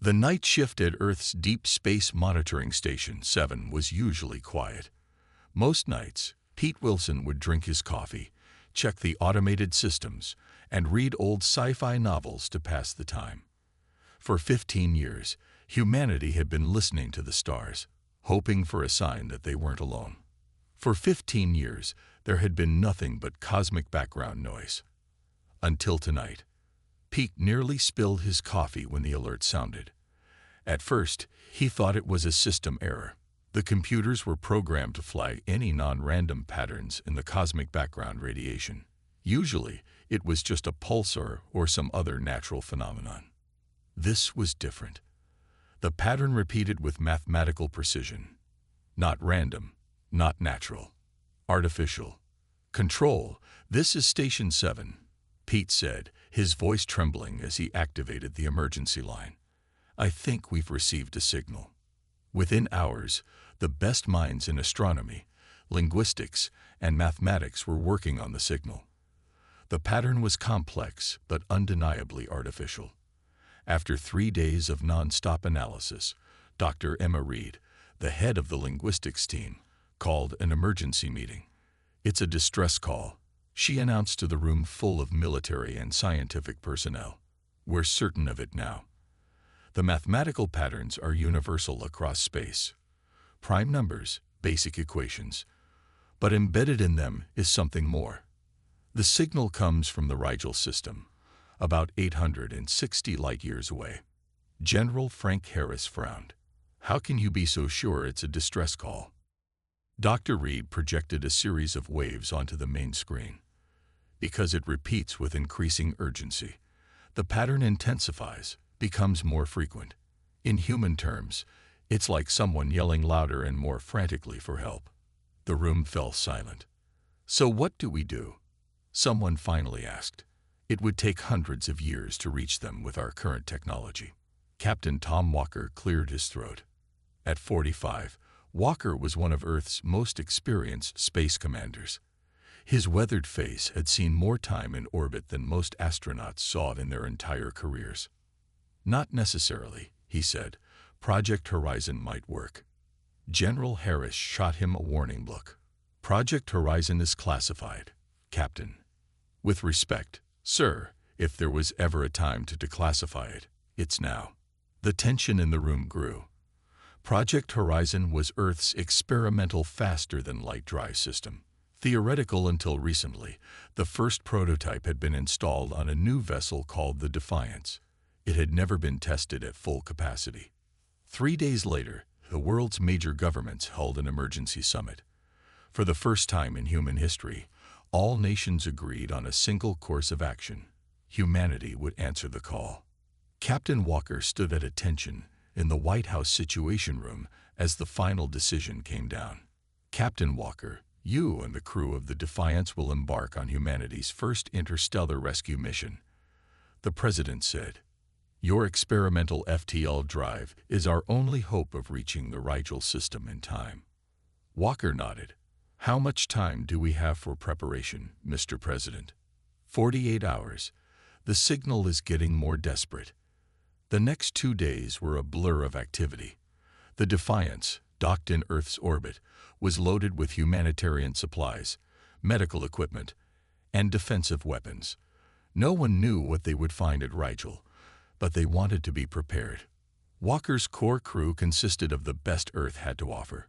The night shift at Earth's Deep Space Monitoring Station 7 was usually quiet. Most nights, Pete Wilson would drink his coffee, check the automated systems, and read old sci-fi novels to pass the time. For 15 years, humanity had been listening to the stars, hoping for a sign that they weren't alone. For 15 years, there had been nothing but cosmic background noise. Until tonight. Pete nearly spilled his coffee when the alert sounded. At first, he thought it was a system error. The computers were programmed to flag any non-random patterns in the cosmic background radiation. Usually, it was just a pulsar or some other natural phenomenon. This was different. The pattern repeated with mathematical precision. Not random, not natural. Artificial. "Control, this is Station 7, Pete said, his voice trembling as he activated the emergency line. "I think we've received a signal." Within hours, the best minds in astronomy, linguistics, and mathematics were working on the signal. The pattern was complex but undeniably artificial. After 3 days of non-stop analysis, Dr. Emma Reed, the head of the linguistics team, called an emergency meeting. "It's a distress call," she announced to the room full of military and scientific personnel. "We're certain of it now. The mathematical patterns are universal across space. Prime numbers, basic equations. But embedded in them is something more. The signal comes from the Rigel system, about 860 light-years away." General Frank Harris frowned. "How can you be so sure it's a distress call?" Dr. Reed projected a series of waves onto the main screen. "Because it repeats with increasing urgency. The pattern intensifies, becomes more frequent. In human terms, it's like someone yelling louder and more frantically for help." The room fell silent. "So what do we do?" someone finally asked. "It would take hundreds of years to reach them with our current technology." Captain Tom Walker cleared his throat. At 45, Walker was one of Earth's most experienced space commanders. His weathered face had seen more time in orbit than most astronauts saw in their entire careers. "Not necessarily," he said. "Project Horizon might work." General Harris shot him a warning look. "Project Horizon is classified, Captain." "With respect, sir, if there was ever a time to declassify it, it's now." The tension in the room grew. Project Horizon was Earth's experimental faster-than-light drive system. Theoretical until recently, the first prototype had been installed on a new vessel called the Defiance. It had never been tested at full capacity. 3 days later, the world's major governments held an emergency summit. For the first time in human history, all nations agreed on a single course of action. Humanity would answer the call. Captain Walker stood at attention in the White House Situation Room as the final decision came down. "Captain Walker, you and the crew of the Defiance will embark on humanity's first interstellar rescue mission," the president said. "Your experimental FTL drive is our only hope of reaching the Rigel system in time." Walker nodded. "How much time do we have for preparation, Mr. President?" 48 hours. The signal is getting more desperate." The next 2 days were a blur of activity. The Defiance, docked in Earth's orbit, was loaded with humanitarian supplies, medical equipment, and defensive weapons. No one knew what they would find at Rigel, but they wanted to be prepared. Walker's core crew consisted of the best Earth had to offer.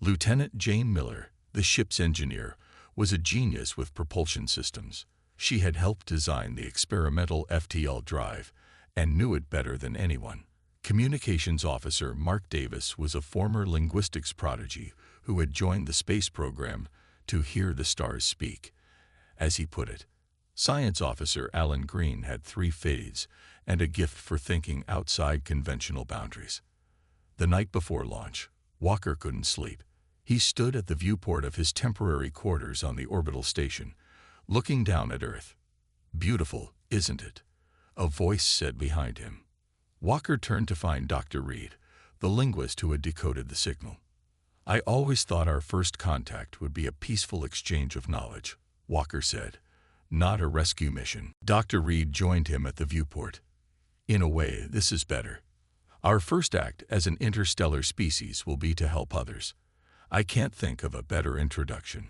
Lieutenant Jane Miller, the ship's engineer, was a genius with propulsion systems. She had helped design the experimental FTL drive and knew it better than anyone. Communications officer Mark Davis was a former linguistics prodigy who had joined the space program to hear the stars speak, as he put it. Science officer Alan Green had 3 fades and a gift for thinking outside conventional boundaries. The night before launch, Walker couldn't sleep. He stood at the viewport of his temporary quarters on the orbital station, looking down at Earth. "Beautiful, isn't it?" a voice said behind him. Walker turned to find Dr. Reed, the linguist who had decoded the signal. "I always thought our first contact would be a peaceful exchange of knowledge," Walker said. "Not a rescue mission." Dr. Reed joined him at the viewport. "In a way, this is better. Our first act as an interstellar species will be to help others. I can't think of a better introduction.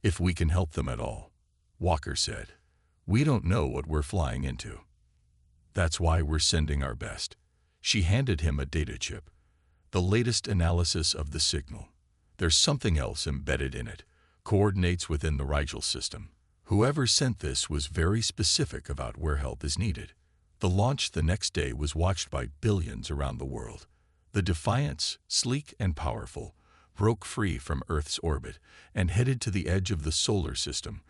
If we can help them at all, Walker said. We don't know what we're flying into. That's why we're sending our best. She handed him a data chip. The latest analysis of the signal. There's something else embedded in it. Coordinates within the Rigel system. Whoever sent this was very specific about where help is needed. The launch the next day was watched by billions around the world. The Defiance, sleek and powerful, broke free from Earth's orbit and headed to the edge of the solar system,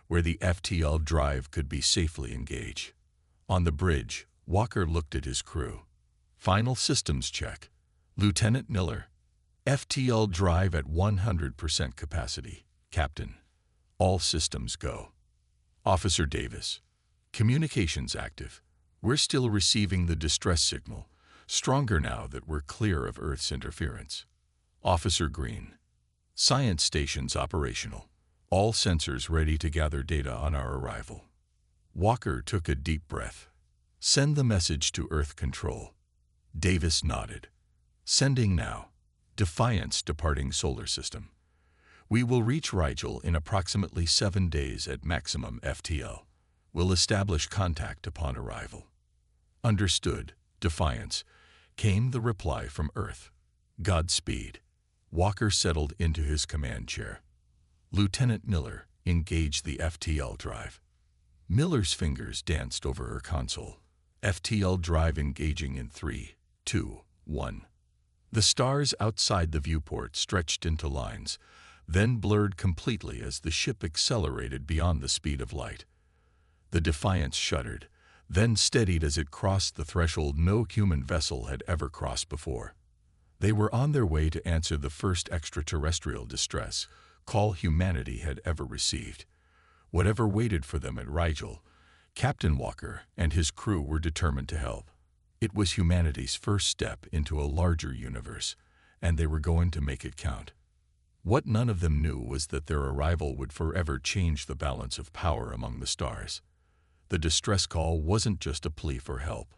where the FTL drive could be safely engaged. On the bridge, Walker looked at his crew. Final systems check. Lieutenant Miller. FTL drive at 100% capacity. Captain. All systems go. Officer Davis. Communications active. We're still receiving the distress signal, stronger now that we're clear of Earth's interference. Officer Green. Science stations operational. All sensors ready to gather data on our arrival. Walker took a deep breath. Send the message to Earth Control. Davis nodded. Sending now. Defiance departing solar system. We will reach Rigel in approximately 7 days at maximum FTL. We'll establish contact upon arrival. Understood, Defiance, came the reply from Earth. Godspeed. Walker settled into his command chair. Lieutenant Miller engaged the FTL drive. Miller's fingers danced over her console. FTL drive engaging in 3, 2, 1. The stars outside the viewport stretched into lines, then blurred completely as the ship accelerated beyond the speed of light. The Defiance shuddered, then steadied as it crossed the threshold no human vessel had ever crossed before. They were on their way to answer the first extraterrestrial distress call humanity had ever received. Whatever waited for them at Rigel, Captain Walker and his crew were determined to help. It was humanity's first step into a larger universe, and they were going to make it count. What none of them knew was that their arrival would forever change the balance of power among the stars. The distress call wasn't just a plea for help.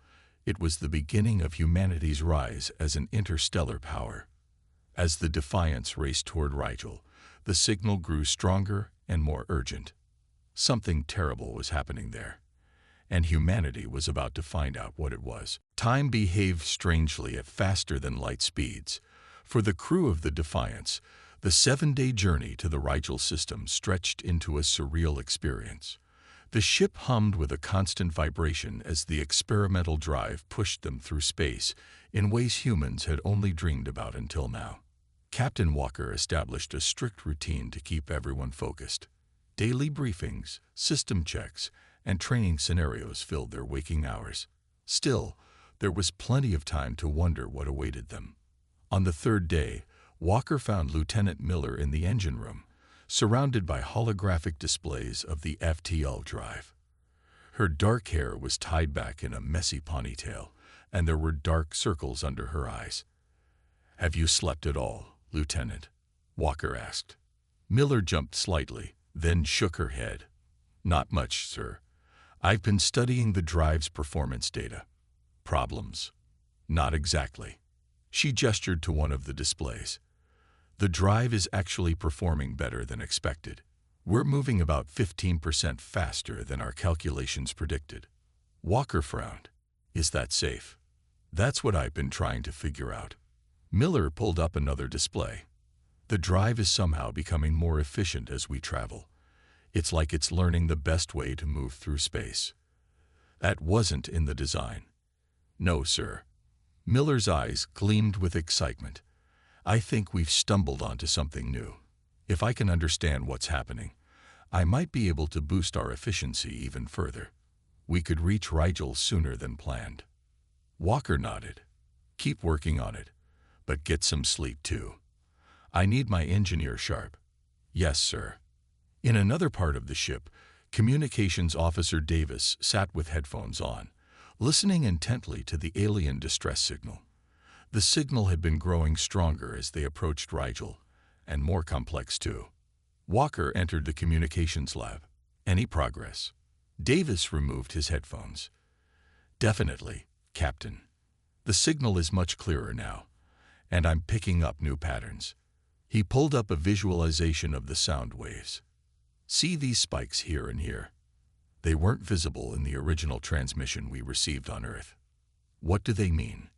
It was the beginning of humanity's rise as an interstellar power. As the Defiance raced toward Rigel, the signal grew stronger and more urgent. Something terrible was happening there, and humanity was about to find out what it was. Time behaved strangely at faster-than-light speeds. For the crew of the Defiance, the 7-day journey to the Rigel system stretched into a surreal experience. The ship hummed with a constant vibration as the experimental drive pushed them through space in ways humans had only dreamed about until now. Captain Walker established a strict routine to keep everyone focused. Daily briefings, system checks, and training scenarios filled their waking hours. Still, there was plenty of time to wonder what awaited them. On the 3rd day, Walker found Lieutenant Miller in the engine room, surrounded by holographic displays of the FTL drive. Her dark hair was tied back in a messy ponytail, and there were dark circles under her eyes. "Have you slept at all, Lieutenant?" Walker asked. Miller jumped slightly, then shook her head. "Not much, sir. I've been studying the drive's performance data." "Problems?" "Not exactly." She gestured to one of the displays. "The drive is actually performing better than expected. We're moving about 15% faster than our calculations predicted." Walker frowned. "Is that safe?" "That's what I've been trying to figure out." Miller pulled up another display. "The drive is somehow becoming more efficient as we travel. It's like it's learning the best way to move through space." "That wasn't in the design." "No, sir." Miller's eyes gleamed with excitement. "I think we've stumbled onto something new. If I can understand what's happening, I might be able to boost our efficiency even further. We could reach Rigel sooner than planned." Walker nodded. "Keep working on it, but get some sleep too. I need my engineer sharp." "Yes, sir." In another part of the ship, Communications Officer Davis sat with headphones on, listening intently to the alien distress signal. The signal had been growing stronger as they approached Rigel, and more complex too. Walker entered the communications lab. "Any progress?" Davis removed his headphones. "Definitely, Captain. The signal is much clearer now, and I'm picking up new patterns. He pulled up a visualization of the sound waves. See these spikes here and here? They weren't visible in the original transmission we received on Earth. What do they mean?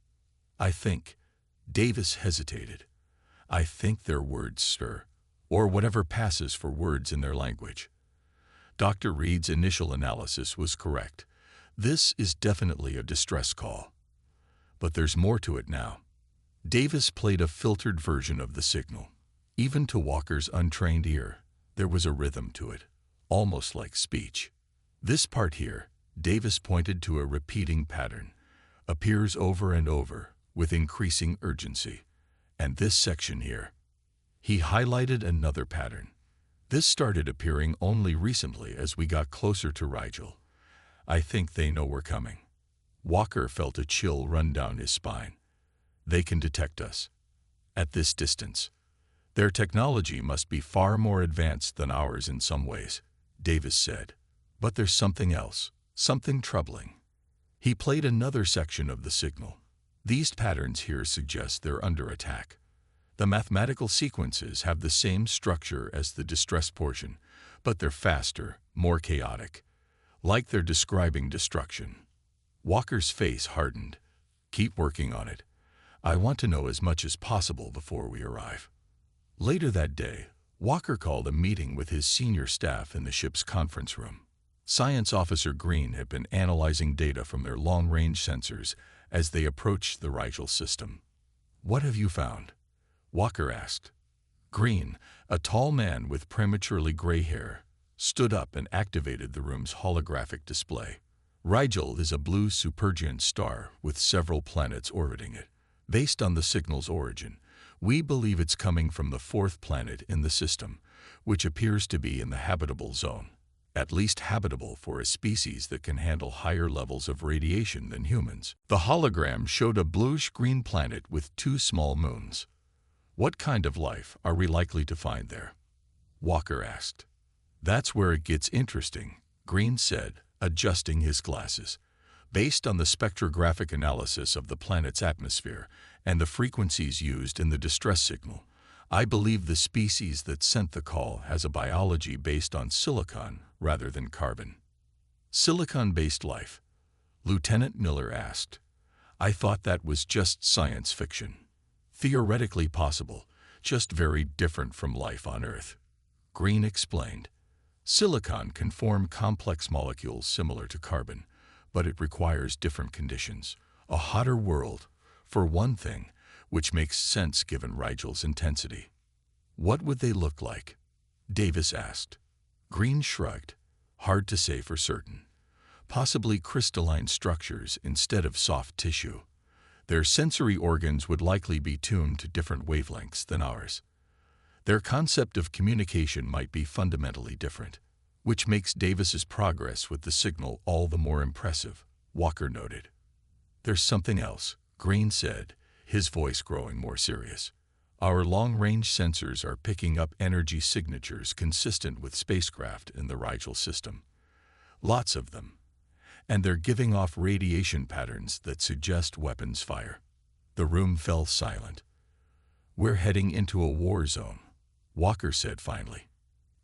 I think. Davis hesitated. I think they're words, sir, or whatever passes for words in their language. Dr. Reed's initial analysis was correct. This is definitely a distress call. But there's more to it now. Davis played a filtered version of the signal. Even to Walker's untrained ear, there was a rhythm to it, almost like speech. This part here, Davis pointed to a repeating pattern, appears over and over with increasing urgency. And this section here. He highlighted another pattern. This started appearing only recently as we got closer to Rigel. I think they know we're coming. Walker felt a chill run down his spine. They can detect us. At this distance. Their technology must be far more advanced than ours in some ways, Davis said. But there's something else, something troubling. He played another section of the signal. These patterns here suggest they're under attack. The mathematical sequences have the same structure as the distress portion, but they're faster, more chaotic, like they're describing destruction. Walker's face hardened. Keep working on it. I want to know as much as possible before we arrive. Later that day, Walker called a meeting with his senior staff in the ship's conference room. Science Officer Green had been analyzing data from their long-range sensors as they approached the Rigel system. What have you found? Walker asked. Green, a tall man with prematurely gray hair, stood up and activated the room's holographic display. Rigel is a blue supergiant star with several planets orbiting it. Based on the signal's origin, we believe it's coming from the fourth planet in the system, which appears to be in the habitable zone, at least habitable for a species that can handle higher levels of radiation than humans. The hologram showed a bluish-green planet with 2 small moons. What kind of life are we likely to find there? Walker asked. That's where it gets interesting, Green said, adjusting his glasses. Based on the spectrographic analysis of the planet's atmosphere and the frequencies used in the distress signal, I believe the species that sent the call has a biology based on silicon rather than carbon. Silicon-based life? Lieutenant Miller asked. I thought that was just science fiction. Theoretically possible, just very different from life on Earth. Green explained. Silicon can form complex molecules similar to carbon, but it requires different conditions. A hotter world, for one thing, which makes sense given Rigel's intensity. What would they look like? Davis asked. Green shrugged. Hard to say for certain. Possibly crystalline structures instead of soft tissue. Their sensory organs would likely be tuned to different wavelengths than ours. Their concept of communication might be fundamentally different, which makes Davis's progress with the signal all the more impressive, Walker noted. There's something else, Green said, his voice growing more serious. Our long-range sensors are picking up energy signatures consistent with spacecraft in the Rigel system. Lots of them. And they're giving off radiation patterns that suggest weapons fire. The room fell silent. We're heading into a war zone, Walker said finally.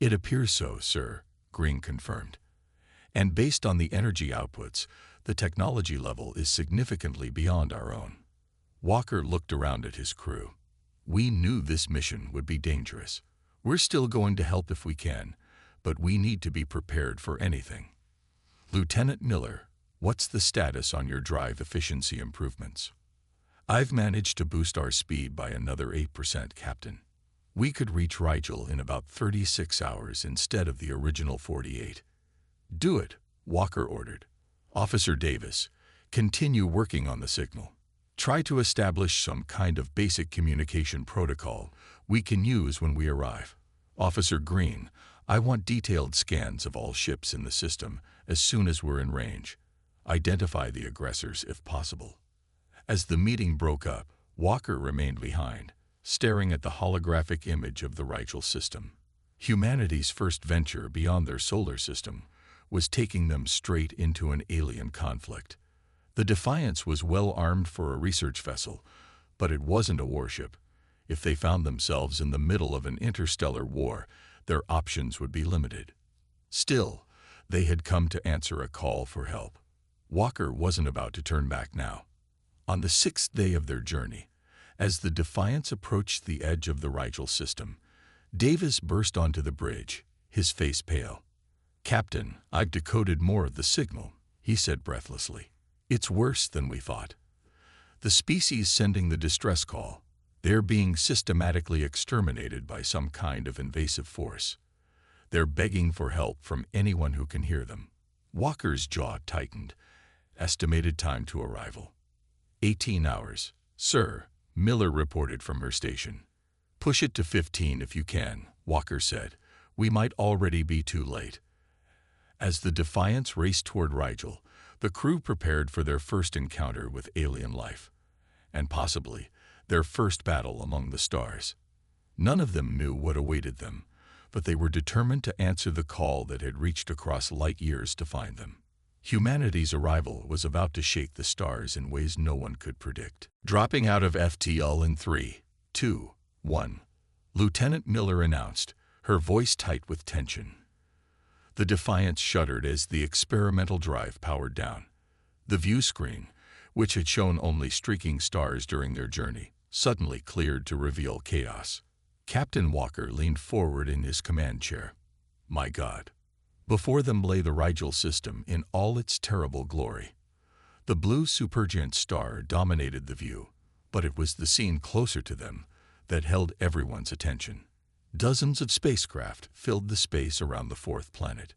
It appears so, sir, Green confirmed. And based on the energy outputs, the technology level is significantly beyond our own. Walker looked around at his crew. We knew this mission would be dangerous. We're still going to help if we can, but we need to be prepared for anything. Lieutenant Miller, what's the status on your drive efficiency improvements? I've managed to boost our speed by another 8%, Captain. We could reach Rigel in about 36 hours instead of the original 48. Do it, Walker ordered. Officer Davis, continue working on the signal. Try to establish some kind of basic communication protocol we can use when we arrive. Officer Green, I want detailed scans of all ships in the system as soon as we're in range. Identify the aggressors if possible. As the meeting broke up, Walker remained behind, staring at the holographic image of the Rigel system. Humanity's first venture beyond their solar system was taking them straight into an alien conflict. The Defiance was well armed for a research vessel, but it wasn't a warship. If they found themselves in the middle of an interstellar war, their options would be limited. Still, they had come to answer a call for help. Walker wasn't about to turn back now. On the 6th day of their journey, as the Defiance approached the edge of the Rigel system, Davis burst onto the bridge, his face pale. "Captain, I've decoded more of the signal," he said breathlessly. "It's worse than we thought. The species sending the distress call, they're being systematically exterminated by some kind of invasive force. They're begging for help from anyone who can hear them." Walker's jaw tightened. Estimated time to arrival: 18 hours, sir, Miller reported from her station. "Push it to 15 if you can," Walker said. "We might already be too late." As the Defiance raced toward Rigel, the crew prepared for their first encounter with alien life, and possibly their first battle among the stars. None of them knew what awaited them, but they were determined to answer the call that had reached across light years to find them. Humanity's arrival was about to shake the stars in ways no one could predict. Dropping out of FTL in 3, 2, 1, Lieutenant Miller announced, her voice tight with tension. The Defiance shuddered as the experimental drive powered down. The view screen, which had shown only streaking stars during their journey, suddenly cleared to reveal chaos. Captain Walker leaned forward in his command chair. My God. Before them lay the Rigel system in all its terrible glory. The blue supergiant star dominated the view, but it was the scene closer to them that held everyone's attention. Dozens of spacecraft filled the space around the fourth planet.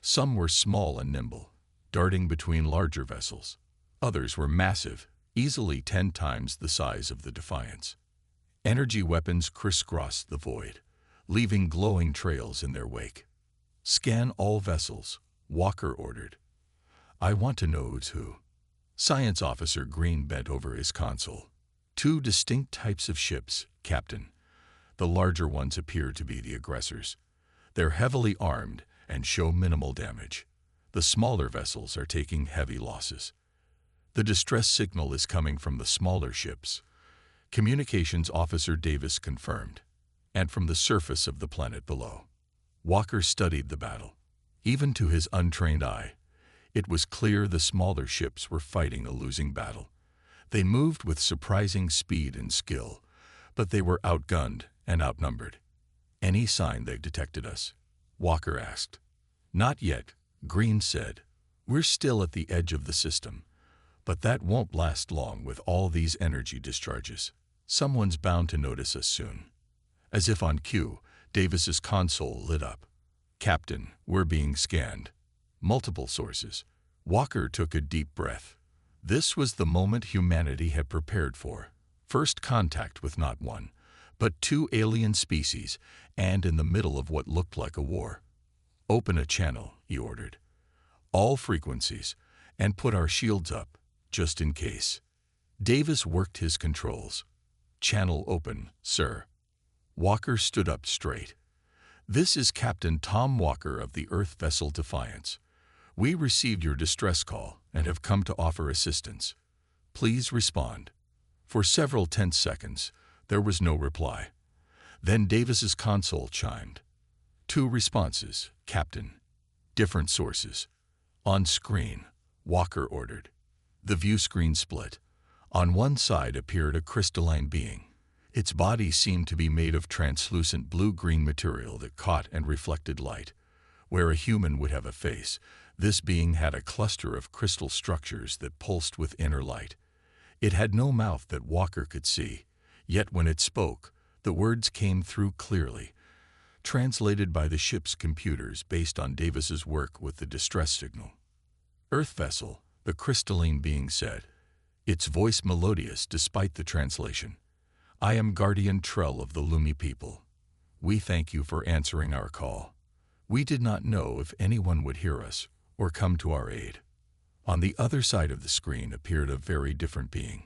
Some were small and nimble, darting between larger vessels. Others were massive, easily 10 times the size of the Defiance. Energy weapons crisscrossed the void, leaving glowing trails in their wake. "Scan all vessels," Walker ordered. "I want to know who's who." Science Officer Green bent over his console. "Two distinct types of ships, Captain. The larger ones appear to be the aggressors. They're heavily armed and show minimal damage. The smaller vessels are taking heavy losses. The distress signal is coming from the smaller ships," Communications Officer Davis confirmed, "and from the surface of the planet below." Walker studied the battle. Even to his untrained eye, it was clear the smaller ships were fighting a losing battle. They moved with surprising speed and skill, but they were outgunned and outnumbered. "Any sign they've detected us?" Walker asked. "Not yet," Green said. "We're still at the edge of the system, but that won't last long with all these energy discharges. Someone's bound to notice us soon." As if on cue, Davis's console lit up. "Captain, we're being scanned. Multiple sources." Walker took a deep breath. This was the moment humanity had prepared for. First contact with not one, but 2 alien species, and in the middle of what looked like a war. "Open a channel," he ordered. "All frequencies, and put our shields up, just in case." Davis worked his controls. "Channel open, sir." Walker stood up straight. "This is Captain Tom Walker of the Earth vessel Defiance. We received your distress call and have come to offer assistance. Please respond." For several tense seconds, there was no reply. Then Davis's console chimed. "2 responses, Captain. Different sources." "On screen," Walker ordered. The view screen split. On one side appeared a crystalline being. Its body seemed to be made of translucent blue-green material that caught and reflected light. Where a human would have a face, this being had a cluster of crystal structures that pulsed with inner light. It had no mouth that Walker could see, yet when it spoke, the words came through clearly, translated by the ship's computers based on Davis's work with the distress signal. "Earth vessel," the crystalline being said, its voice melodious despite the translation. "I am Guardian Trell of the Lumi people. We thank you for answering our call. We did not know if anyone would hear us or come to our aid." On the other side of the screen appeared a very different being.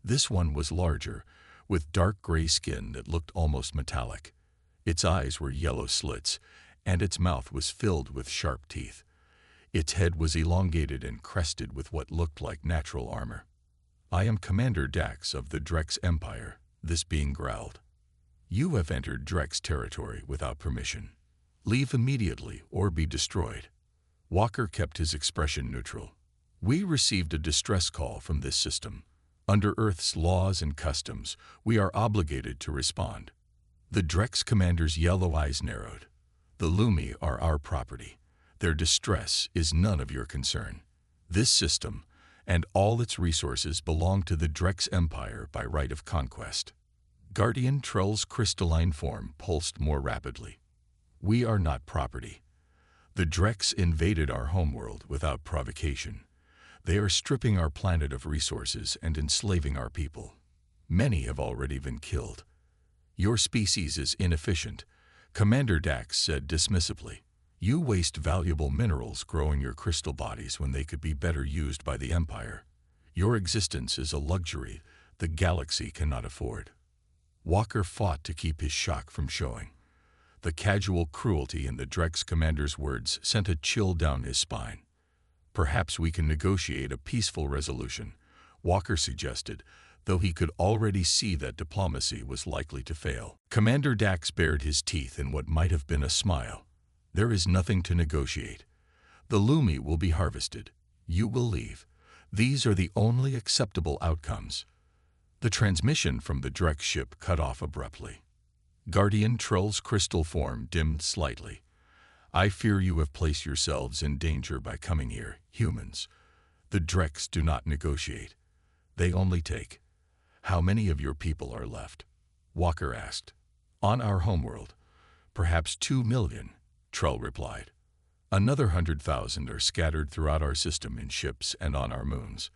This one was larger, with dark gray skin that looked almost metallic. Its eyes were yellow slits, and its mouth was filled with sharp teeth. Its head was elongated and crested with what looked like natural armor. "I am Commander Dax of the Drex Empire," this being growled. "You have entered Drex territory without permission. Leave immediately or be destroyed." Walker kept his expression neutral. "We received a distress call from this system. Under Earth's laws and customs, we are obligated to respond." The Drex commander's yellow eyes narrowed. "The Lumi are our property. Their distress is none of your concern. This system and all its resources belong to the Drex Empire by right of conquest." Guardian Trull's crystalline form pulsed more rapidly. "We are not property. The Drex invaded our homeworld without provocation. They are stripping our planet of resources and enslaving our people. Many have already been killed. Your species is inefficient," Commander Dax said dismissively. "You waste valuable minerals growing your crystal bodies when they could be better used by the Empire. Your existence is a luxury the galaxy cannot afford." Walker fought to keep his shock from showing. The casual cruelty in the Drex commander's words sent a chill down his spine. "Perhaps we can negotiate a peaceful resolution," Walker suggested, though he could already see that diplomacy was likely to fail. Commander Dax bared his teeth in what might have been a smile. "There is nothing to negotiate. The Lumi will be harvested. You will leave. These are the only acceptable outcomes." The transmission from the Drex ship cut off abruptly. Guardian Trull's crystal form dimmed slightly. "I fear you have placed yourselves in danger by coming here, humans. The Drex do not negotiate. They only take." "How many of your people are left?" Walker asked. "On our homeworld, perhaps 2 million, Trull replied. "Another 100,000 are scattered throughout our system in ships and on our moons.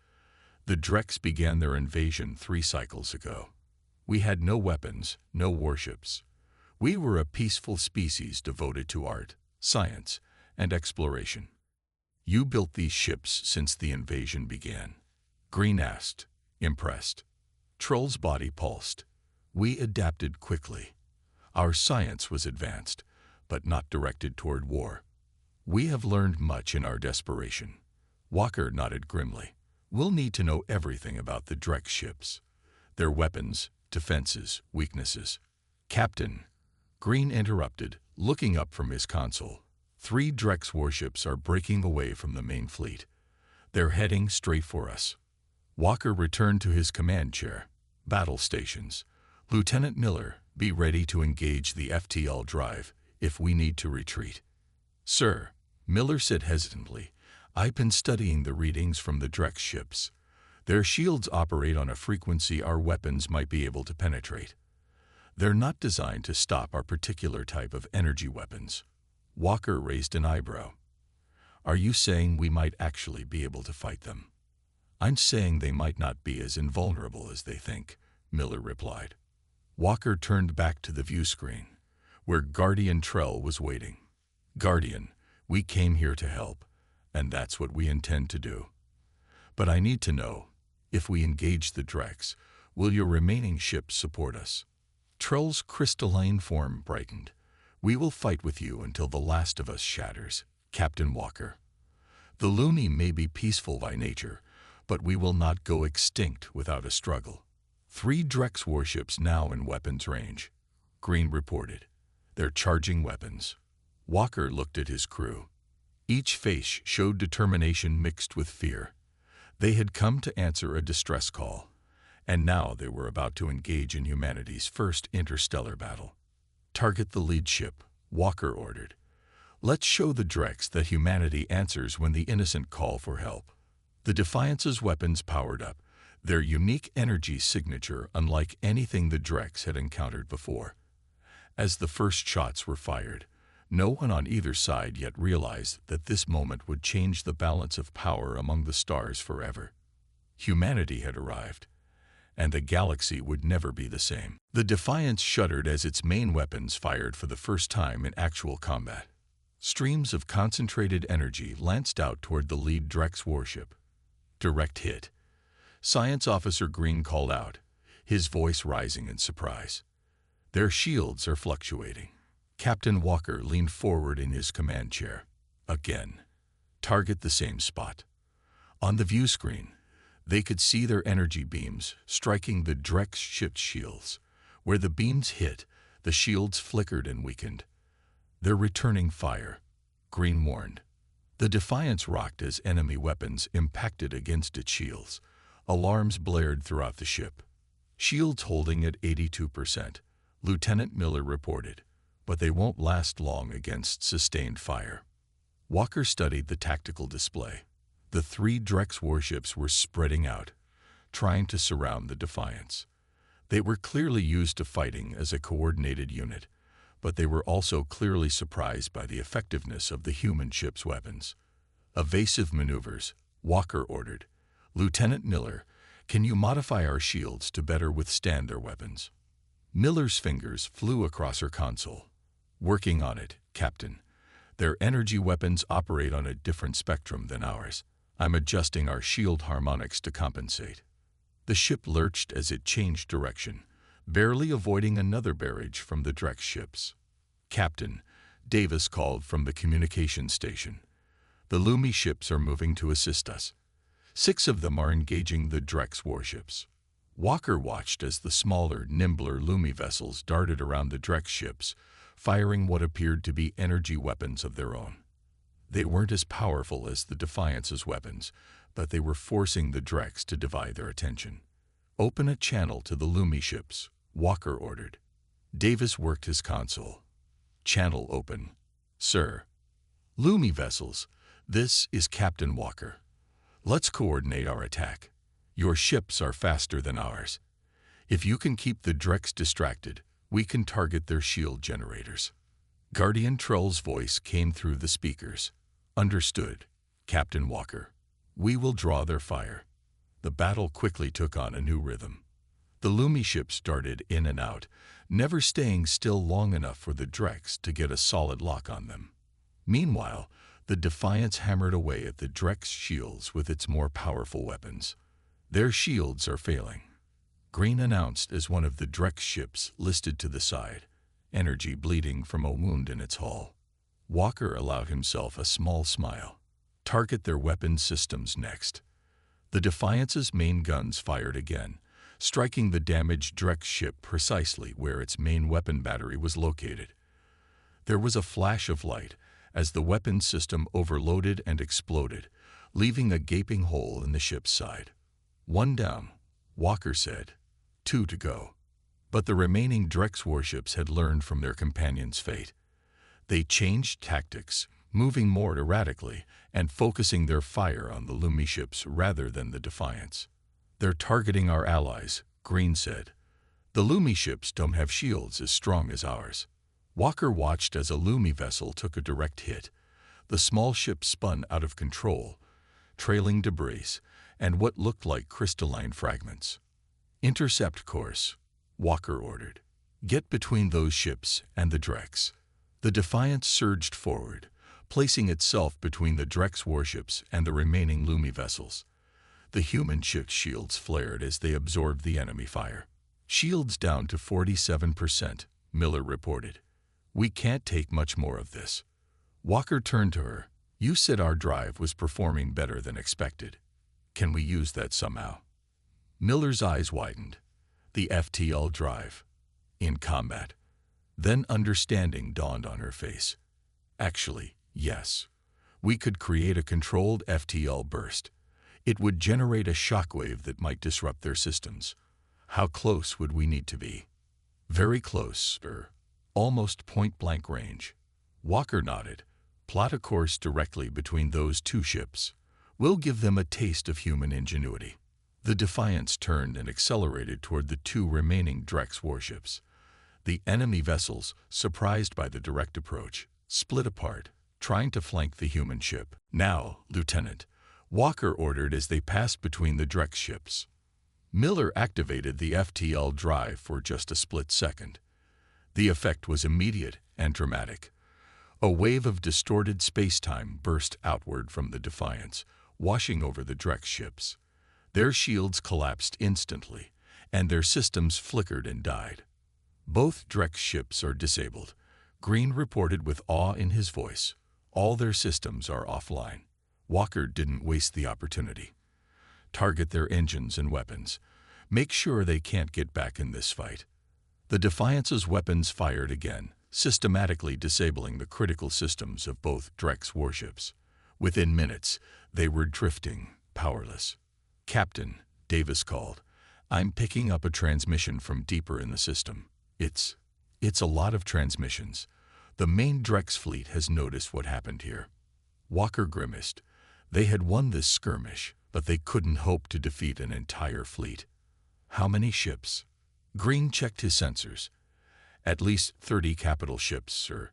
The Drex began their invasion 3 cycles ago. We had no weapons, no warships. We were a peaceful species devoted to art, science, and exploration." "You built these ships since the invasion began?" Green asked, impressed. Trull's body pulsed. "We adapted quickly. Our science was advanced, but not directed toward war. We have learned much in our desperation." Walker nodded grimly. "We'll need to know everything about the Drex ships. Their weapons, defenses, weaknesses." "Captain," Green interrupted, looking up from his console. 3 Drex warships are breaking away from the main fleet. They're heading straight for us." Walker returned to his command chair. "Battle stations. Lieutenant Miller, be ready to engage the FTL drive if we need to retreat." "Sir," Miller said hesitantly, "I've been studying the readings from the Drex ships. Their shields operate on a frequency our weapons might be able to penetrate. They're not designed to stop our particular type of energy weapons." Walker raised an eyebrow. "Are you saying we might actually be able to fight them?" "I'm saying they might not be as invulnerable as they think," Miller replied. Walker turned back to the view screen, where Guardian Trull was waiting. "Guardian, we came here to help, and that's what we intend to do. But I need to know, if we engage the Drex, will your remaining ships support us?" Trull's crystalline form brightened. "We will fight with you until the last of us shatters, Captain Walker. The Lumi may be peaceful by nature, but we will not go extinct without a struggle." 3 Drex warships now in weapons range, Green reported. "They're charging weapons." Walker looked at his crew. Each face showed determination mixed with fear. They had come to answer a distress call, and now they were about to engage in humanity's first interstellar battle. "Target the lead ship," Walker ordered. "Let's show the Drex that humanity answers when the innocent call for help." The Defiance's weapons powered up, their unique energy signature unlike anything the Drex had encountered before. As the first shots were fired, no one on either side yet realized that this moment would change the balance of power among the stars forever. Humanity had arrived, and the galaxy would never be the same. The Defiance shuddered as its main weapons fired for the first time in actual combat. Streams of concentrated energy lanced out toward the lead Drex warship. "Direct hit," Science Officer Green called out, his voice rising in surprise. "Their shields are fluctuating." Captain Walker leaned forward in his command chair. "Again." Target the same spot. On the view screen, they could see their energy beams striking the Drex ship's shields. Where the beams hit, the shields flickered and weakened. "They're returning fire," Green warned. The Defiance rocked as enemy weapons impacted against its shields. Alarms blared throughout the ship. "Shields holding at 82%, Lieutenant Miller reported, but they won't last long against sustained fire." Walker studied the tactical display. The 3 Drex warships were spreading out, trying to surround the Defiance. They were clearly used to fighting as a coordinated unit, but they were also clearly surprised by the effectiveness of the human ship's weapons. "Evasive maneuvers," Walker ordered. "Lieutenant Miller, can you modify our shields to better withstand their weapons?" Miller's fingers flew across her console. "Working on it, Captain. Their energy weapons operate on a different spectrum than ours. I'm adjusting our shield harmonics to compensate." The ship lurched as it changed direction, barely avoiding another barrage from the Drex ships. "Captain," Davis called from the communication station. "The Lumi ships are moving to assist us. 6 of them are engaging the Drex warships." Walker watched as the smaller, nimbler Lumi vessels darted around the Drex ships, firing what appeared to be energy weapons of their own. They weren't as powerful as the Defiance's weapons, but they were forcing the Drex to divide their attention. "Open a channel to the Lumi ships," Walker ordered. Davis worked his console. "Channel open, sir." "Lumi vessels, this is Captain Walker. Let's coordinate our attack. Your ships are faster than ours. If you can keep the Drex distracted, we can target their shield generators." Guardian Troll's voice came through the speakers. "Understood, Captain Walker. We will draw their fire." The battle quickly took on a new rhythm. The Lumi ships darted in and out, never staying still long enough for the Drex to get a solid lock on them. Meanwhile, the Defiance hammered away at the Drex shields with its more powerful weapons. "Their shields are failing," Green announced as one of the Drex ships listed to the side, energy bleeding from a wound in its hull. Walker allowed himself a small smile. "Target their weapon systems next." The Defiance's main guns fired again, striking the damaged Drex ship precisely where its main weapon battery was located. There was a flash of light as the weapon system overloaded and exploded, leaving a gaping hole in the ship's side. "1 down," Walker said. 2 to go. But the remaining Drex warships had learned from their companions' fate. They changed tactics, moving more erratically and focusing their fire on the Lumi ships rather than the Defiance. "They're targeting our allies," Green said. "The Lumi ships don't have shields as strong as ours." Walker watched as a Lumi vessel took a direct hit. The small ship spun out of control, trailing debris and what looked like crystalline fragments. "Intercept course," Walker ordered. "Get between those ships and the Drex." The Defiance surged forward, placing itself between the Drex warships and the remaining Lumi vessels. The human ship's shields flared as they absorbed the enemy fire. "Shields down to 47%, Miller reported. "We can't take much more of this." Walker turned to her. "You said our drive was performing better than expected. Can we use that somehow?" Miller's eyes widened. "The FTL drive. In combat." Then understanding dawned on her face. "Actually, yes. We could create a controlled FTL burst. It would generate a shockwave that might disrupt their systems. How close would we need to be?" "Very close, sir. Almost point-blank range." Walker nodded. "Plot a course directly between those 2 ships. We'll give them a taste of human ingenuity." The Defiance turned and accelerated toward the 2 remaining Drex warships. The enemy vessels, surprised by the direct approach, split apart, trying to flank the human ship. "Now, Lieutenant," Walker ordered as they passed between the Drex ships. Miller activated the FTL drive for just a split second. The effect was immediate and dramatic. A wave of distorted space-time burst outward from the Defiance, washing over the Drex ships. Their shields collapsed instantly, and their systems flickered and died. "Both Drex ships are disabled," Green reported with awe in his voice. "All their systems are offline." Walker didn't waste the opportunity. Target their engines and weapons. Make sure they can't get back in this fight. The Defiance's weapons fired again, systematically disabling the critical systems of both Drex warships. Within minutes, they were drifting, powerless. "Captain," Davis called, "I'm picking up a transmission from deeper in the system. It's a lot of transmissions. The main Drex fleet has noticed what happened here." Walker grimaced. They had won this skirmish, but they couldn't hope to defeat an entire fleet. "How many ships?" Green checked his sensors. "At least 30 capital ships, sir.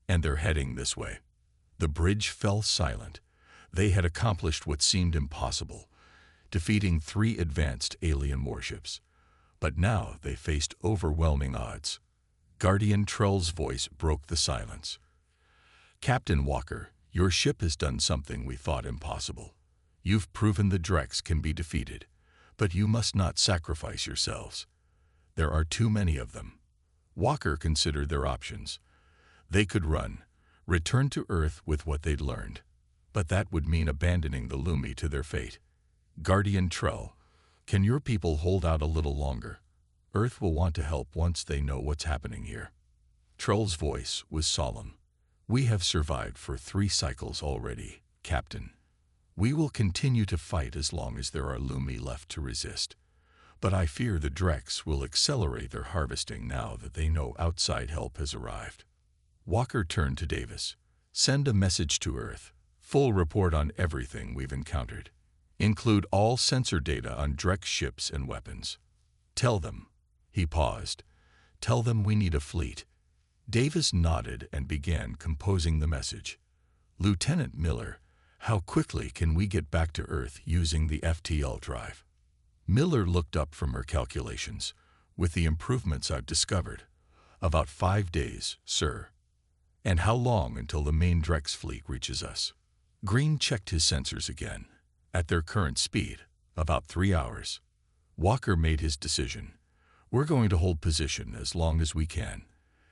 And they're heading this way." The bridge fell silent. They had accomplished what seemed impossible, defeating 3 advanced alien warships. But now they faced overwhelming odds. Guardian Trell's voice broke the silence. "Captain Walker, your ship has done something we thought impossible. You've proven the Drex can be defeated, but you must not sacrifice yourselves. There are too many of them." Walker considered their options. They could run, return to Earth with what they'd learned, but that would mean abandoning the Lumi to their fate. "Guardian Trell, can your people hold out a little longer? Earth will want to help once they know what's happening here." Trell's voice was solemn. "We have survived for 3 cycles already, Captain. We will continue to fight as long as there are Lumi left to resist. But I fear the Drex will accelerate their harvesting now that they know outside help has arrived." Walker turned to Davis. "Send a message to Earth. Full report on everything we've encountered. Include all sensor data on Drex ships and weapons. Tell them." He paused. "Tell them we need a fleet." Davis nodded and began composing the message. "Lieutenant Miller, how quickly can we get back to Earth using the FTL drive?" Miller looked up from her calculations. "With the improvements I've discovered, about 5 days, sir." "And how long until the main Drex fleet reaches us?" Green checked his sensors again. "At their current speed, about 3 hours." Walker made his decision. "We're going to hold position as long as we can.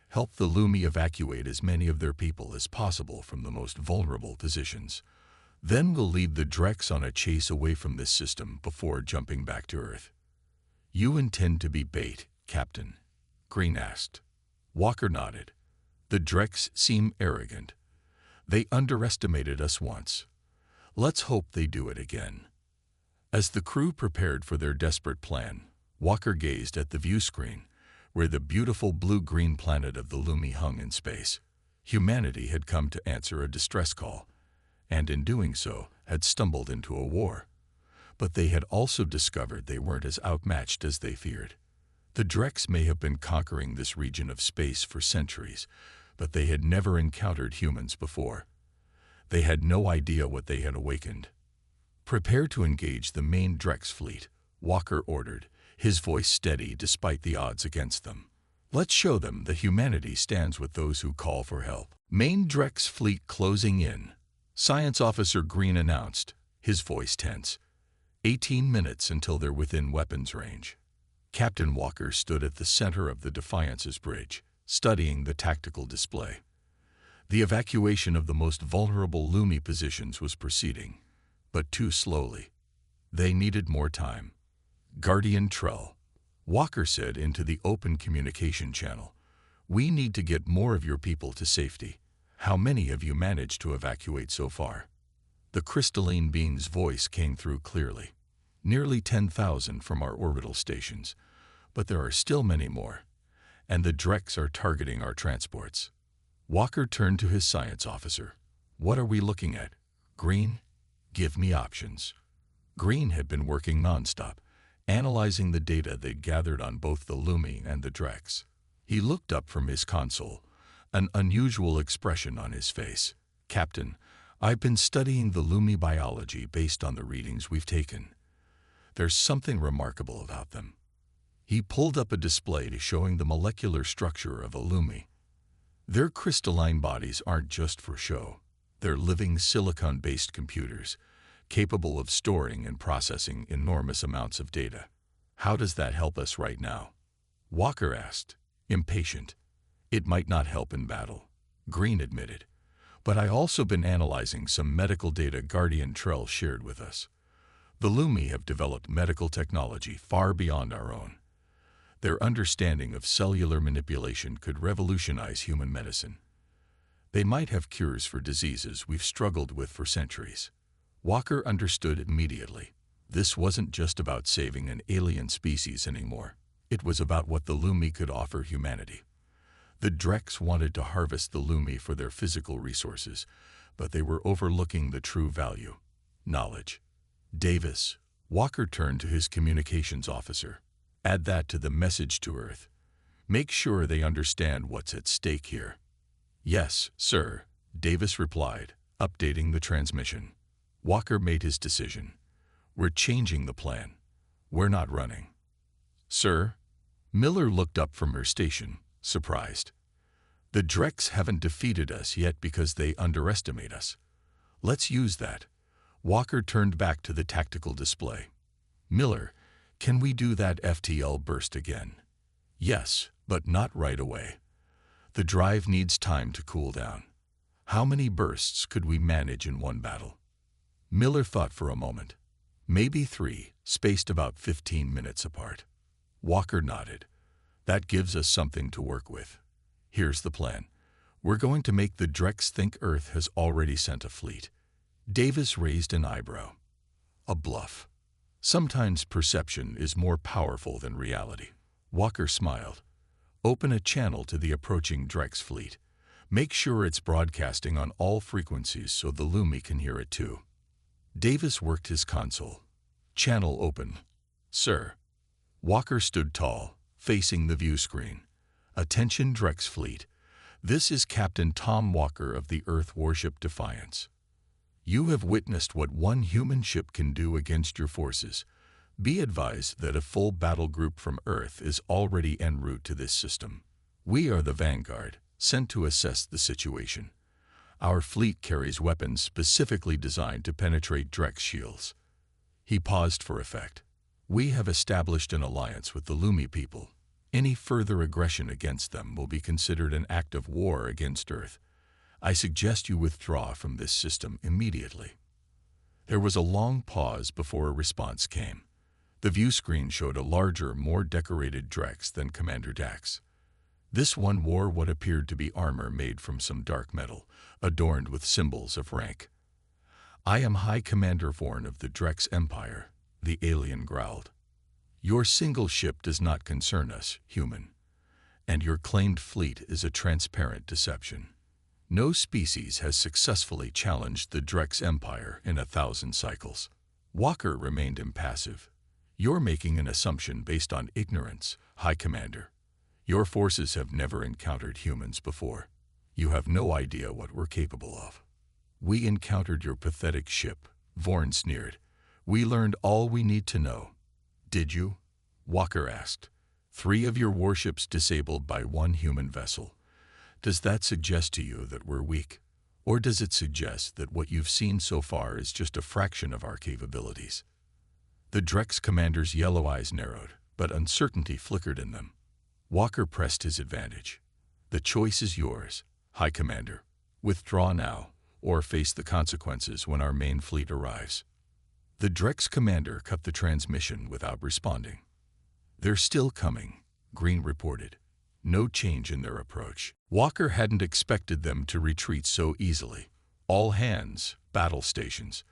Help the Lumi evacuate as many of their people as possible from the most vulnerable positions. Then we'll lead the Drex on a chase away from this system before jumping back to Earth." "You intend to be bait, Captain?" Green asked. Walker nodded. "The Drex seem arrogant. They underestimated us once. Let's hope they do it again." As the crew prepared for their desperate plan, Walker gazed at the view screen, where the beautiful blue-green planet of the Lumi hung in space. Humanity had come to answer a distress call, and in doing so had stumbled into a war. But they had also discovered they weren't as outmatched as they feared. The Drex may have been conquering this region of space for centuries, but they had never encountered humans before. They had no idea what they had awakened. "Prepare to engage the main Drex fleet," Walker ordered, his voice steady despite the odds against them. "Let's show them that humanity stands with those who call for help." "Main Drex fleet closing in," Science Officer Green announced, his voice tense. 18 minutes until they're within weapons range. Captain Walker stood at the center of the Defiance's bridge, studying the tactical display. The evacuation of the most vulnerable Lumi positions was proceeding, but too slowly. They needed more time. "Guardian Trell," Walker said into the open communication channel, "we need to get more of your people to safety. How many have you managed to evacuate so far?" The crystalline being's voice came through clearly. "Nearly 10,000 from our orbital stations, but there are still many more, and the Drex are targeting our transports." Walker turned to his science officer. "What are we looking at?" "Green, give me options." Green had been working nonstop, analyzing the data they'd gathered on both the Lumi and the Drex. He looked up from his console, an unusual expression on his face. "Captain, I've been studying the Lumi biology based on the readings we've taken. There's something remarkable about them." He pulled up a display showing the molecular structure of a Lumi. Their crystalline bodies aren't just for show. They're living silicon-based computers, capable of storing and processing enormous amounts of data. "How does that help us right now?" Walker asked, impatient. "It might not help in battle," Green admitted, But I also been analyzing some medical data Guardian Trell shared with us. The Lumi have developed medical technology far beyond our own. Their understanding of cellular manipulation could revolutionize human medicine. They might have cures for diseases we've struggled with for centuries. Walker understood immediately. This wasn't just about saving an alien species anymore. It was about what the Lumi could offer humanity. The Drex wanted to harvest the Lumi for their physical resources, but they were overlooking the true value: knowledge. Davis, Walker turned to his communications officer. Add that to the message to Earth. Make sure they understand what's at stake here. Yes, sir, Davis replied, updating the transmission. Walker made his decision. We're changing the plan. We're not running. Sir? Miller looked up from her station, surprised. The Drex haven't defeated us yet because they underestimate us. Let's use that. Walker turned back to the tactical display. Miller, can we do that FTL burst again? Yes, but not right away. The drive needs time to cool down. How many bursts could we manage in one battle? Miller thought for a moment. Maybe 3, spaced about 15 minutes apart. Walker nodded. That gives us something to work with. Here's the plan. We're going to make the Drex think Earth has already sent a fleet. Davis raised an eyebrow. A bluff. Sometimes perception is more powerful than reality. Walker smiled. Open a channel to the approaching Drex fleet. Make sure it's broadcasting on all frequencies so the Lumi can hear it too. Davis worked his console. Channel open. Sir. Walker stood tall, facing the view screen. Attention Drex fleet. This is Captain Tom Walker of the Earth warship Defiance. You have witnessed what one human ship can do against your forces. Be advised that a full battle group from Earth is already en route to this system. We are the vanguard, sent to assess the situation. Our fleet carries weapons specifically designed to penetrate Drex shields. He paused for effect. We have established an alliance with the Lumi people. Any further aggression against them will be considered an act of war against Earth. I suggest you withdraw from this system immediately. There was a long pause before a response came. The view screen showed a larger, more decorated Drex than Commander Dax. This one wore what appeared to be armor made from some dark metal, adorned with symbols of rank. I am High Commander Vorn of the Drex Empire, the alien growled. Your single ship does not concern us, human, and your claimed fleet is a transparent deception. No species has successfully challenged the Drex Empire in 1,000 cycles. Walker remained impassive. You're making an assumption based on ignorance, High Commander. Your forces have never encountered humans before. You have no idea what we're capable of. We encountered your pathetic ship, Vorn sneered. We learned all we need to know. Did you? Walker asked. 3 of your warships disabled by 1 human vessel. Does that suggest to you that we're weak? Or does it suggest that what you've seen so far is just a fraction of our capabilities? The Drex commander's yellow eyes narrowed, but uncertainty flickered in them. Walker pressed his advantage. The choice is yours, High Commander. Withdraw now, or face the consequences when our main fleet arrives. The Drex commander cut the transmission without responding. They're still coming, Green reported. No change in their approach. Walker hadn't expected them to retreat so easily. All hands, battle stations.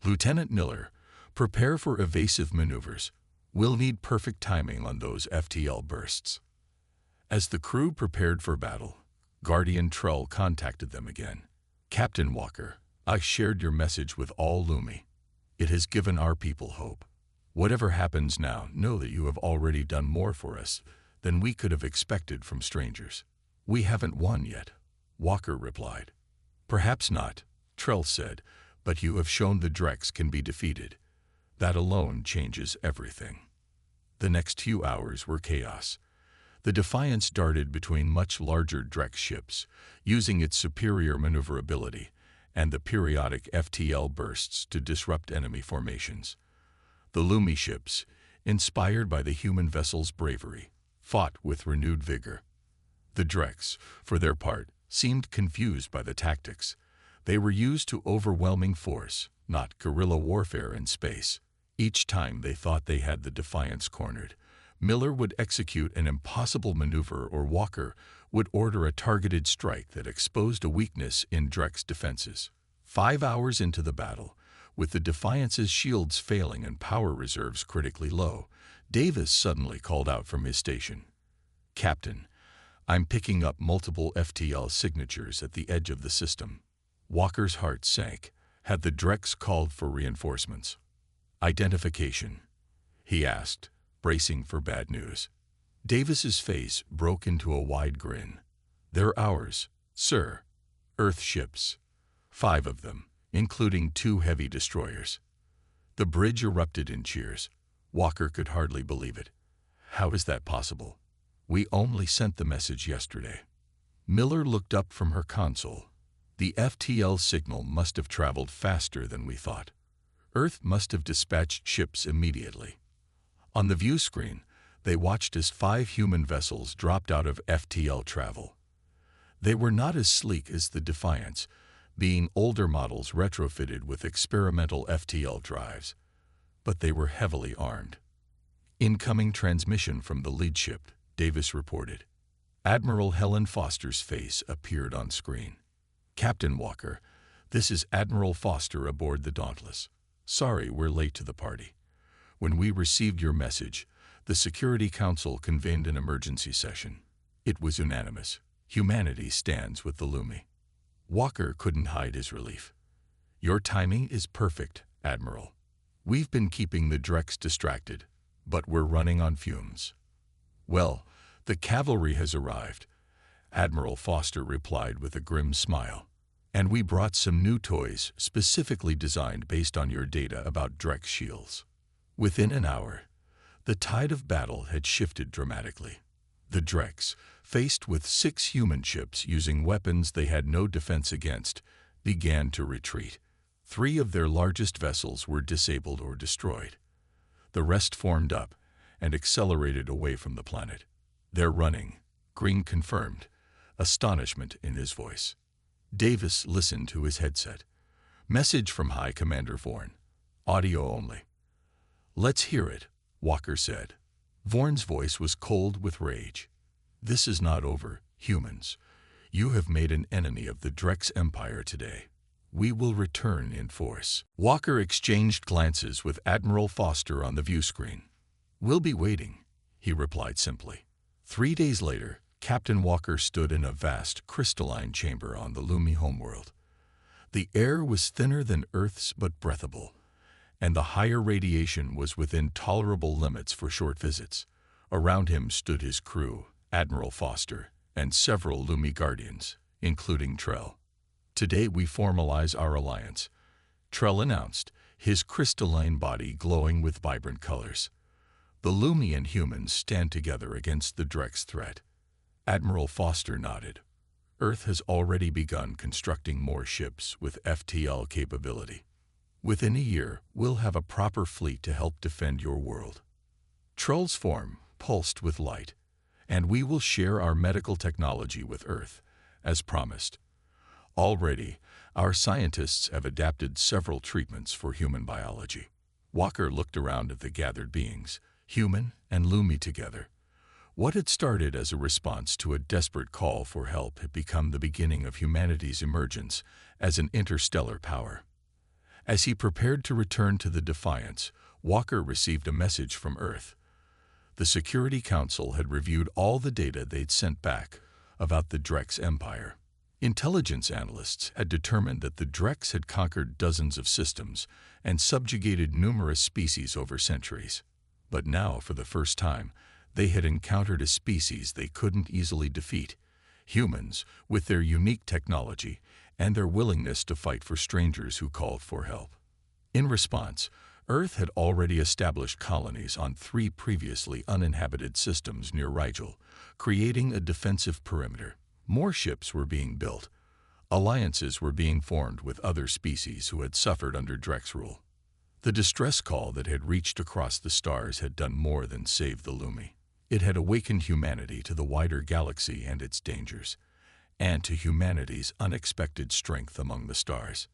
Lieutenant Miller, prepare for evasive maneuvers. We'll need perfect timing on those FTL bursts. As the crew prepared for battle, Guardian Trell contacted them again. Captain Walker, I shared your message with all Lumi. It has given our people hope. Whatever happens now, know that you have already done more for us than we could have expected from strangers. We haven't won yet, Walker replied. Perhaps not, Trell said, but you have shown the Drex can be defeated. That alone changes everything. The next few hours were chaos. The Defiance darted between much larger Drex ships, using its superior maneuverability and the periodic FTL bursts to disrupt enemy formations. The Lumi ships, inspired by the human vessel's bravery, fought with renewed vigor. The Drex, for their part, seemed confused by the tactics. They were used to overwhelming force, not guerrilla warfare in space. Each time they thought they had the Defiance cornered, Miller would execute an impossible maneuver or Walker would order a targeted strike that exposed a weakness in Drek's defenses. 5 hours into the battle, with the Defiance's shields failing and power reserves critically low, Davis suddenly called out from his station. "Captain, I'm picking up multiple FTL signatures at the edge of the system." Walker's heart sank. Had the Dreks called for reinforcements? "Identification?" he asked, bracing for bad news. Davis's face broke into a wide grin. "They're ours, sir. Earth ships. 5 of them, including 2 heavy destroyers." The bridge erupted in cheers. Walker could hardly believe it. "How is that possible? We only sent the message yesterday." Miller looked up from her console. "The FTL signal must have traveled faster than we thought. Earth must have dispatched ships immediately." On the view screen, they watched as 5 human vessels dropped out of FTL travel. They were not as sleek as the Defiance, being older models retrofitted with experimental FTL drives, but they were heavily armed. "Incoming transmission from the lead ship," Davis reported. Admiral Helen Foster's face appeared on screen. "Captain Walker, this is Admiral Foster aboard the Dauntless. Sorry we're late to the party. When we received your message, the Security Council convened an emergency session. It was unanimous. Humanity stands with the Lumi." Walker couldn't hide his relief. "Your timing is perfect, Admiral. We've been keeping the Dreks distracted, but we're running on fumes." "Well, the cavalry has arrived," Admiral Foster replied with a grim smile. "And we brought some new toys specifically designed based on your data about Drek shields." Within an hour, the tide of battle had shifted dramatically. The Dreks, faced with 6 human ships using weapons they had no defense against, began to retreat. 3 of their largest vessels were disabled or destroyed. The rest formed up and accelerated away from the planet. "They're running," Green confirmed, astonishment in his voice. Davis listened to his headset. "Message from High Commander Vorn. Audio only." "Let's hear it," Walker said. Vorn's voice was cold with rage. "This is not over, humans. You have made an enemy of the Dreks Empire today. We will return in force." Walker exchanged glances with Admiral Foster on the view screen. "We'll be waiting," he replied simply. 3 days later, Captain Walker stood in a vast crystalline chamber on the Lumi homeworld. The air was thinner than Earth's but breathable, and the higher radiation was within tolerable limits for short visits. Around him stood his crew, Admiral Foster, and several Lumi Guardians, including Trell. "Today we formalize our alliance," Trell announced, his crystalline body glowing with vibrant colors. "The Lumi and humans stand together against the Dreks threat." Admiral Foster nodded. "Earth has already begun constructing more ships with FTL capability. Within a year, we'll have a proper fleet to help defend your world." Trell's form pulsed with light, "and we will share our medical technology with Earth, as promised. Already, our scientists have adapted several treatments for human biology." Walker looked around at the gathered beings, human and Lumi together. What had started as a response to a desperate call for help had become the beginning of humanity's emergence as an interstellar power. As he prepared to return to the Defiance, Walker received a message from Earth. The Security Council had reviewed all the data they'd sent back about the Dreks Empire. Intelligence analysts had determined that the Dreks had conquered dozens of systems and subjugated numerous species over centuries. But now, for the first time, they had encountered a species they couldn't easily defeat: humans, with their unique technology and their willingness to fight for strangers who called for help. In response, Earth had already established colonies on 3 previously uninhabited systems near Rigel, creating a defensive perimeter. More ships were being built. Alliances were being formed with other species who had suffered under Drek's rule. The distress call that had reached across the stars had done more than save the Lumi. It had awakened humanity to the wider galaxy and its dangers. and to humanity's unexpected strength among the stars.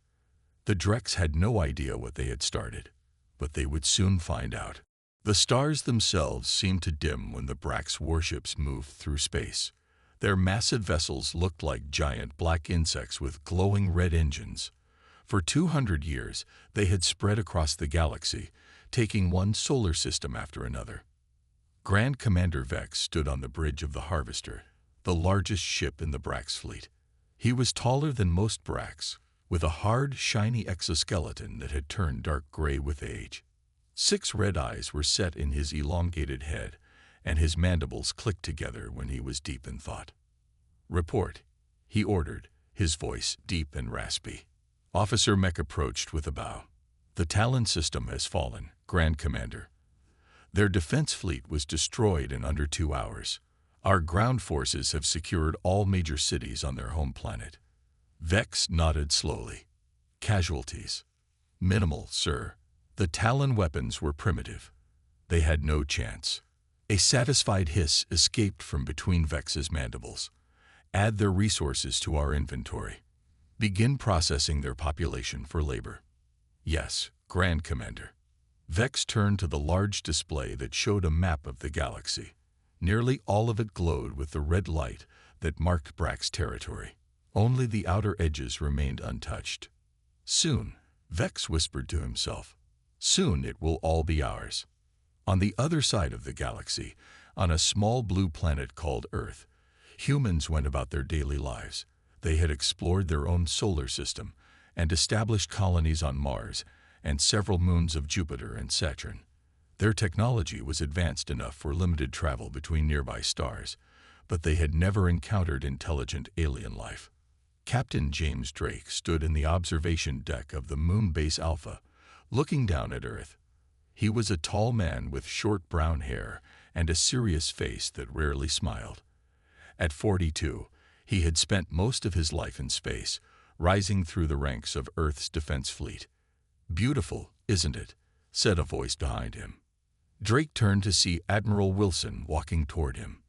The Drex had no idea what they had started, but they would soon find out. The stars themselves seemed to dim when the Brax warships moved through space. Their massive vessels looked like giant black insects with glowing red engines. For 200 years, they had spread across the galaxy, taking one solar system after another. Grand Commander Vex stood on the bridge of the Harvester, the largest ship in the Brax fleet. He was taller than most Brax, with a hard, shiny exoskeleton that had turned dark gray with age. 6 red eyes were set in his elongated head, and his mandibles clicked together when he was deep in thought. "Report," he ordered, his voice deep and raspy. Officer Mech approached with a bow. "The Talon system has fallen, Grand Commander. Their defense fleet was destroyed in under 2 hours. Our ground forces have secured all major cities on their home planet." Vex nodded slowly. "Casualties?" "Minimal, sir. The Talon weapons were primitive. They had no chance." A satisfied hiss escaped from between Vex's mandibles. "Add their resources to our inventory. Begin processing their population for labor." "Yes, Grand Commander." Vex turned to the large display that showed a map of the galaxy. Nearly all of it glowed with the red light that marked Brax territory. Only the outer edges remained untouched. "Soon," Vex whispered to himself. "Soon it will all be ours." On the other side of the galaxy, on a small blue planet called Earth, humans went about their daily lives. They had explored their own solar system and established colonies on Mars and several moons of Jupiter and Saturn. Their technology was advanced enough for limited travel between nearby stars, but they had never encountered intelligent alien life. Captain James Drake stood in the observation deck of the Moon Base Alpha, looking down at Earth. He was a tall man with short brown hair and a serious face that rarely smiled. At 42, he had spent most of his life in space, rising through the ranks of Earth's defense fleet. "Beautiful, isn't it?" said a voice behind him. Drake turned to see Admiral Wilson walking toward him.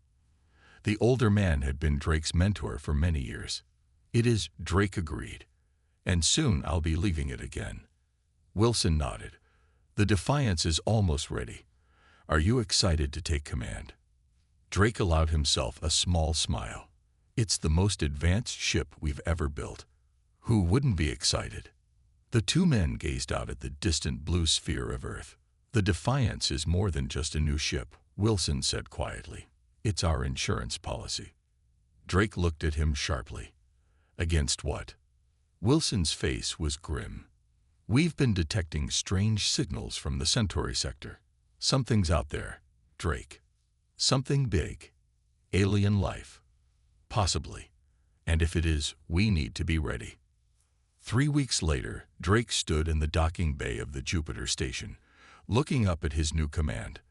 The older man had been Drake's mentor for many years. "It is," Drake agreed, "and soon I'll be leaving it again." Wilson nodded. "The Defiance is almost ready. Are you excited to take command?" Drake allowed himself a small smile. "It's the most advanced ship we've ever built. Who wouldn't be excited?" The two men gazed out at the distant blue sphere of Earth. "The Defiance is more than just a new ship," Wilson said quietly. "It's our insurance policy." Drake looked at him sharply. "Against what?" Wilson's face was grim. "We've been detecting strange signals from the Centauri sector. Something's out there, Drake. Something big. Alien life. Possibly. And if it is, we need to be ready." 3 weeks later, Drake stood in the docking bay of the Jupiter station, looking up at his new command.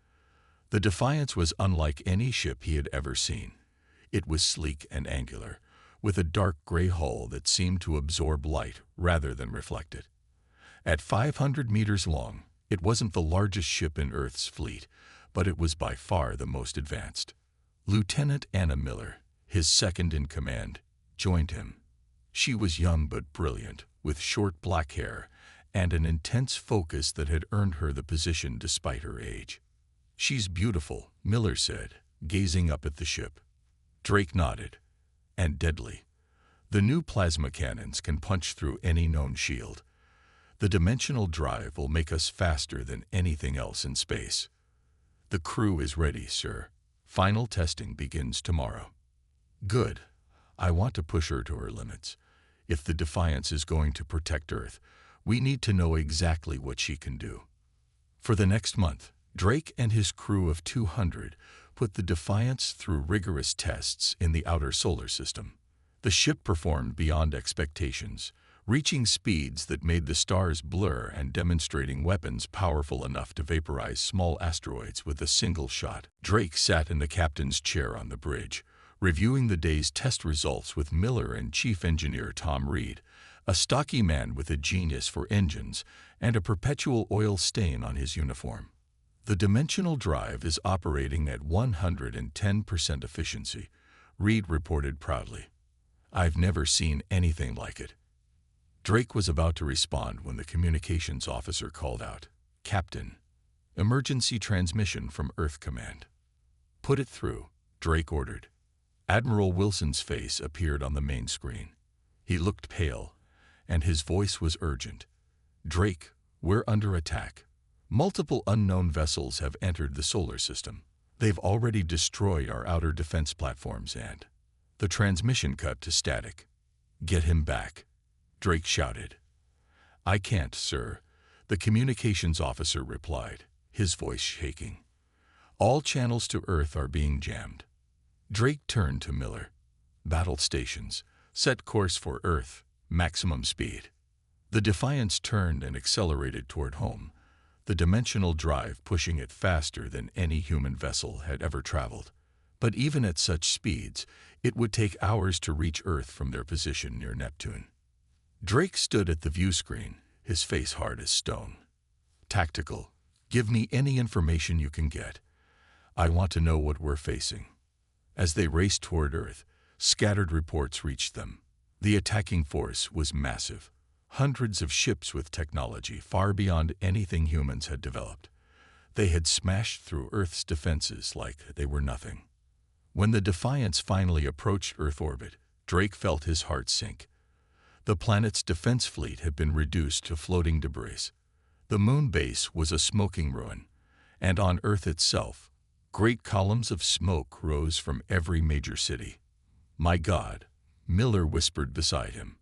The Defiance was unlike any ship he had ever seen. It was sleek and angular, with a dark gray hull that seemed to absorb light rather than reflect it. At 500 meters long, it wasn't the largest ship in Earth's fleet, but it was by far the most advanced. Lieutenant Anna Miller, his second in command, joined him. She was young but brilliant, with short black hair and an intense focus that had earned her the position despite her age. "She's beautiful," Miller said, gazing up at the ship. Drake nodded. "And deadly. The new plasma cannons can punch through any known shield. The dimensional drive will make us faster than anything else in space." "The crew is ready, sir. Final testing begins tomorrow." "Good. I want to push her to her limits. If the Defiance is going to protect Earth, we need to know exactly what she can do." For the next month, Drake and his crew of 200 put the Defiance through rigorous tests in the outer solar system. The ship performed beyond expectations, reaching speeds that made the stars blur and demonstrating weapons powerful enough to vaporize small asteroids with a single shot. Drake sat in the captain's chair on the bridge, reviewing the day's test results with Miller and Chief Engineer Tom Reed, a stocky man with a genius for engines and a perpetual oil stain on his uniform. "The dimensional drive is operating at 110% efficiency," Reed reported proudly. I've never seen anything like it. Drake was about to respond when the communications officer called out, "Captain, emergency transmission from Earth Command." "Put it through," Drake ordered. Admiral Wilson's face appeared on the main screen. He looked pale, and his voice was urgent. "Drake, we're under attack. Multiple unknown vessels have entered the solar system. They've already destroyed our outer defense platforms and..." The transmission cut to static. "Get him back," Drake shouted. "I can't, sir," the communications officer replied, his voice shaking. "All channels to Earth are being jammed." Drake turned to Miller. "Battle stations, set course for Earth, maximum speed." The Defiance turned and accelerated toward home, the dimensional drive pushing it faster than any human vessel had ever traveled. But even at such speeds, it would take hours to reach Earth from their position near Neptune. Drake stood at the view screen, his face hard as stone. "Tactical, give me any information you can get. I want to know what we're facing." As they raced toward Earth, scattered reports reached them. The attacking force was massive. Hundreds of ships with technology far beyond anything humans had developed. They had smashed through Earth's defenses like they were nothing. When the Defiance finally approached Earth orbit, Drake felt his heart sink. The planet's defense fleet had been reduced to floating debris. The moon base was a smoking ruin, and on Earth itself, great columns of smoke rose from every major city. "My God," Miller whispered beside him.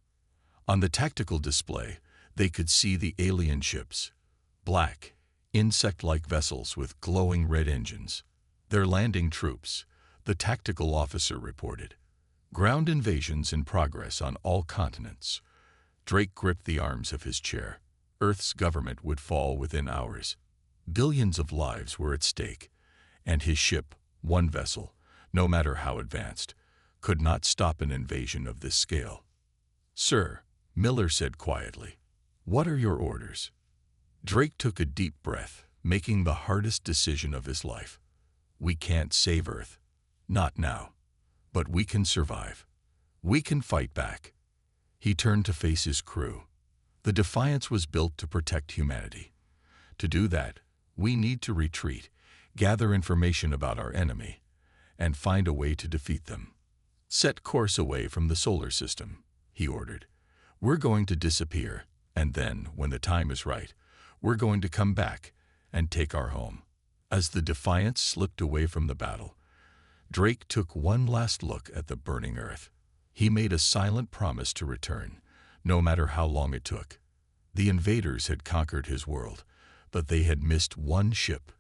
On the tactical display, they could see the alien ships, black, insect-like vessels with glowing red engines. "They're landing troops," the tactical officer reported. "Ground invasions in progress on all continents." Drake gripped the arms of his chair. Earth's government would fall within hours. Billions of lives were at stake, and his ship, one vessel, no matter how advanced, could not stop an invasion of this scale. "Sir," Miller said quietly, "what are your orders?" Drake took a deep breath, making the hardest decision of his life. "We can't save Earth. Not now. But we can survive. We can fight back." He turned to face his crew. The Defiance was built to protect humanity. To do that, we need to retreat, gather information about our enemy, and find a way to defeat them. "Set course away from the solar system," he ordered. "We're going to disappear, and then, when the time is right, we're going to come back and take our home." As the Defiance slipped away from the battle, Drake took one last look at the burning Earth. He made a silent promise to return, no matter how long it took. The invaders had conquered his world, but they had missed one ship,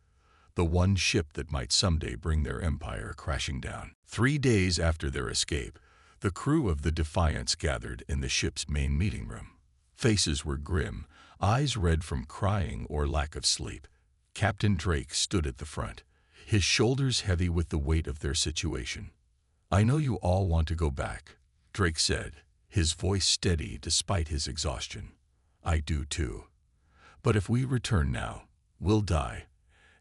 the one ship that might someday bring their empire crashing down. 3 days after their escape, the crew of the Defiance gathered in the ship's main meeting room. Faces were grim, eyes red from crying or lack of sleep. Captain Drake stood at the front, his shoulders heavy with the weight of their situation. "I know you all want to go back," Drake said, his voice steady despite his exhaustion. "I do too. But if we return now, we'll die,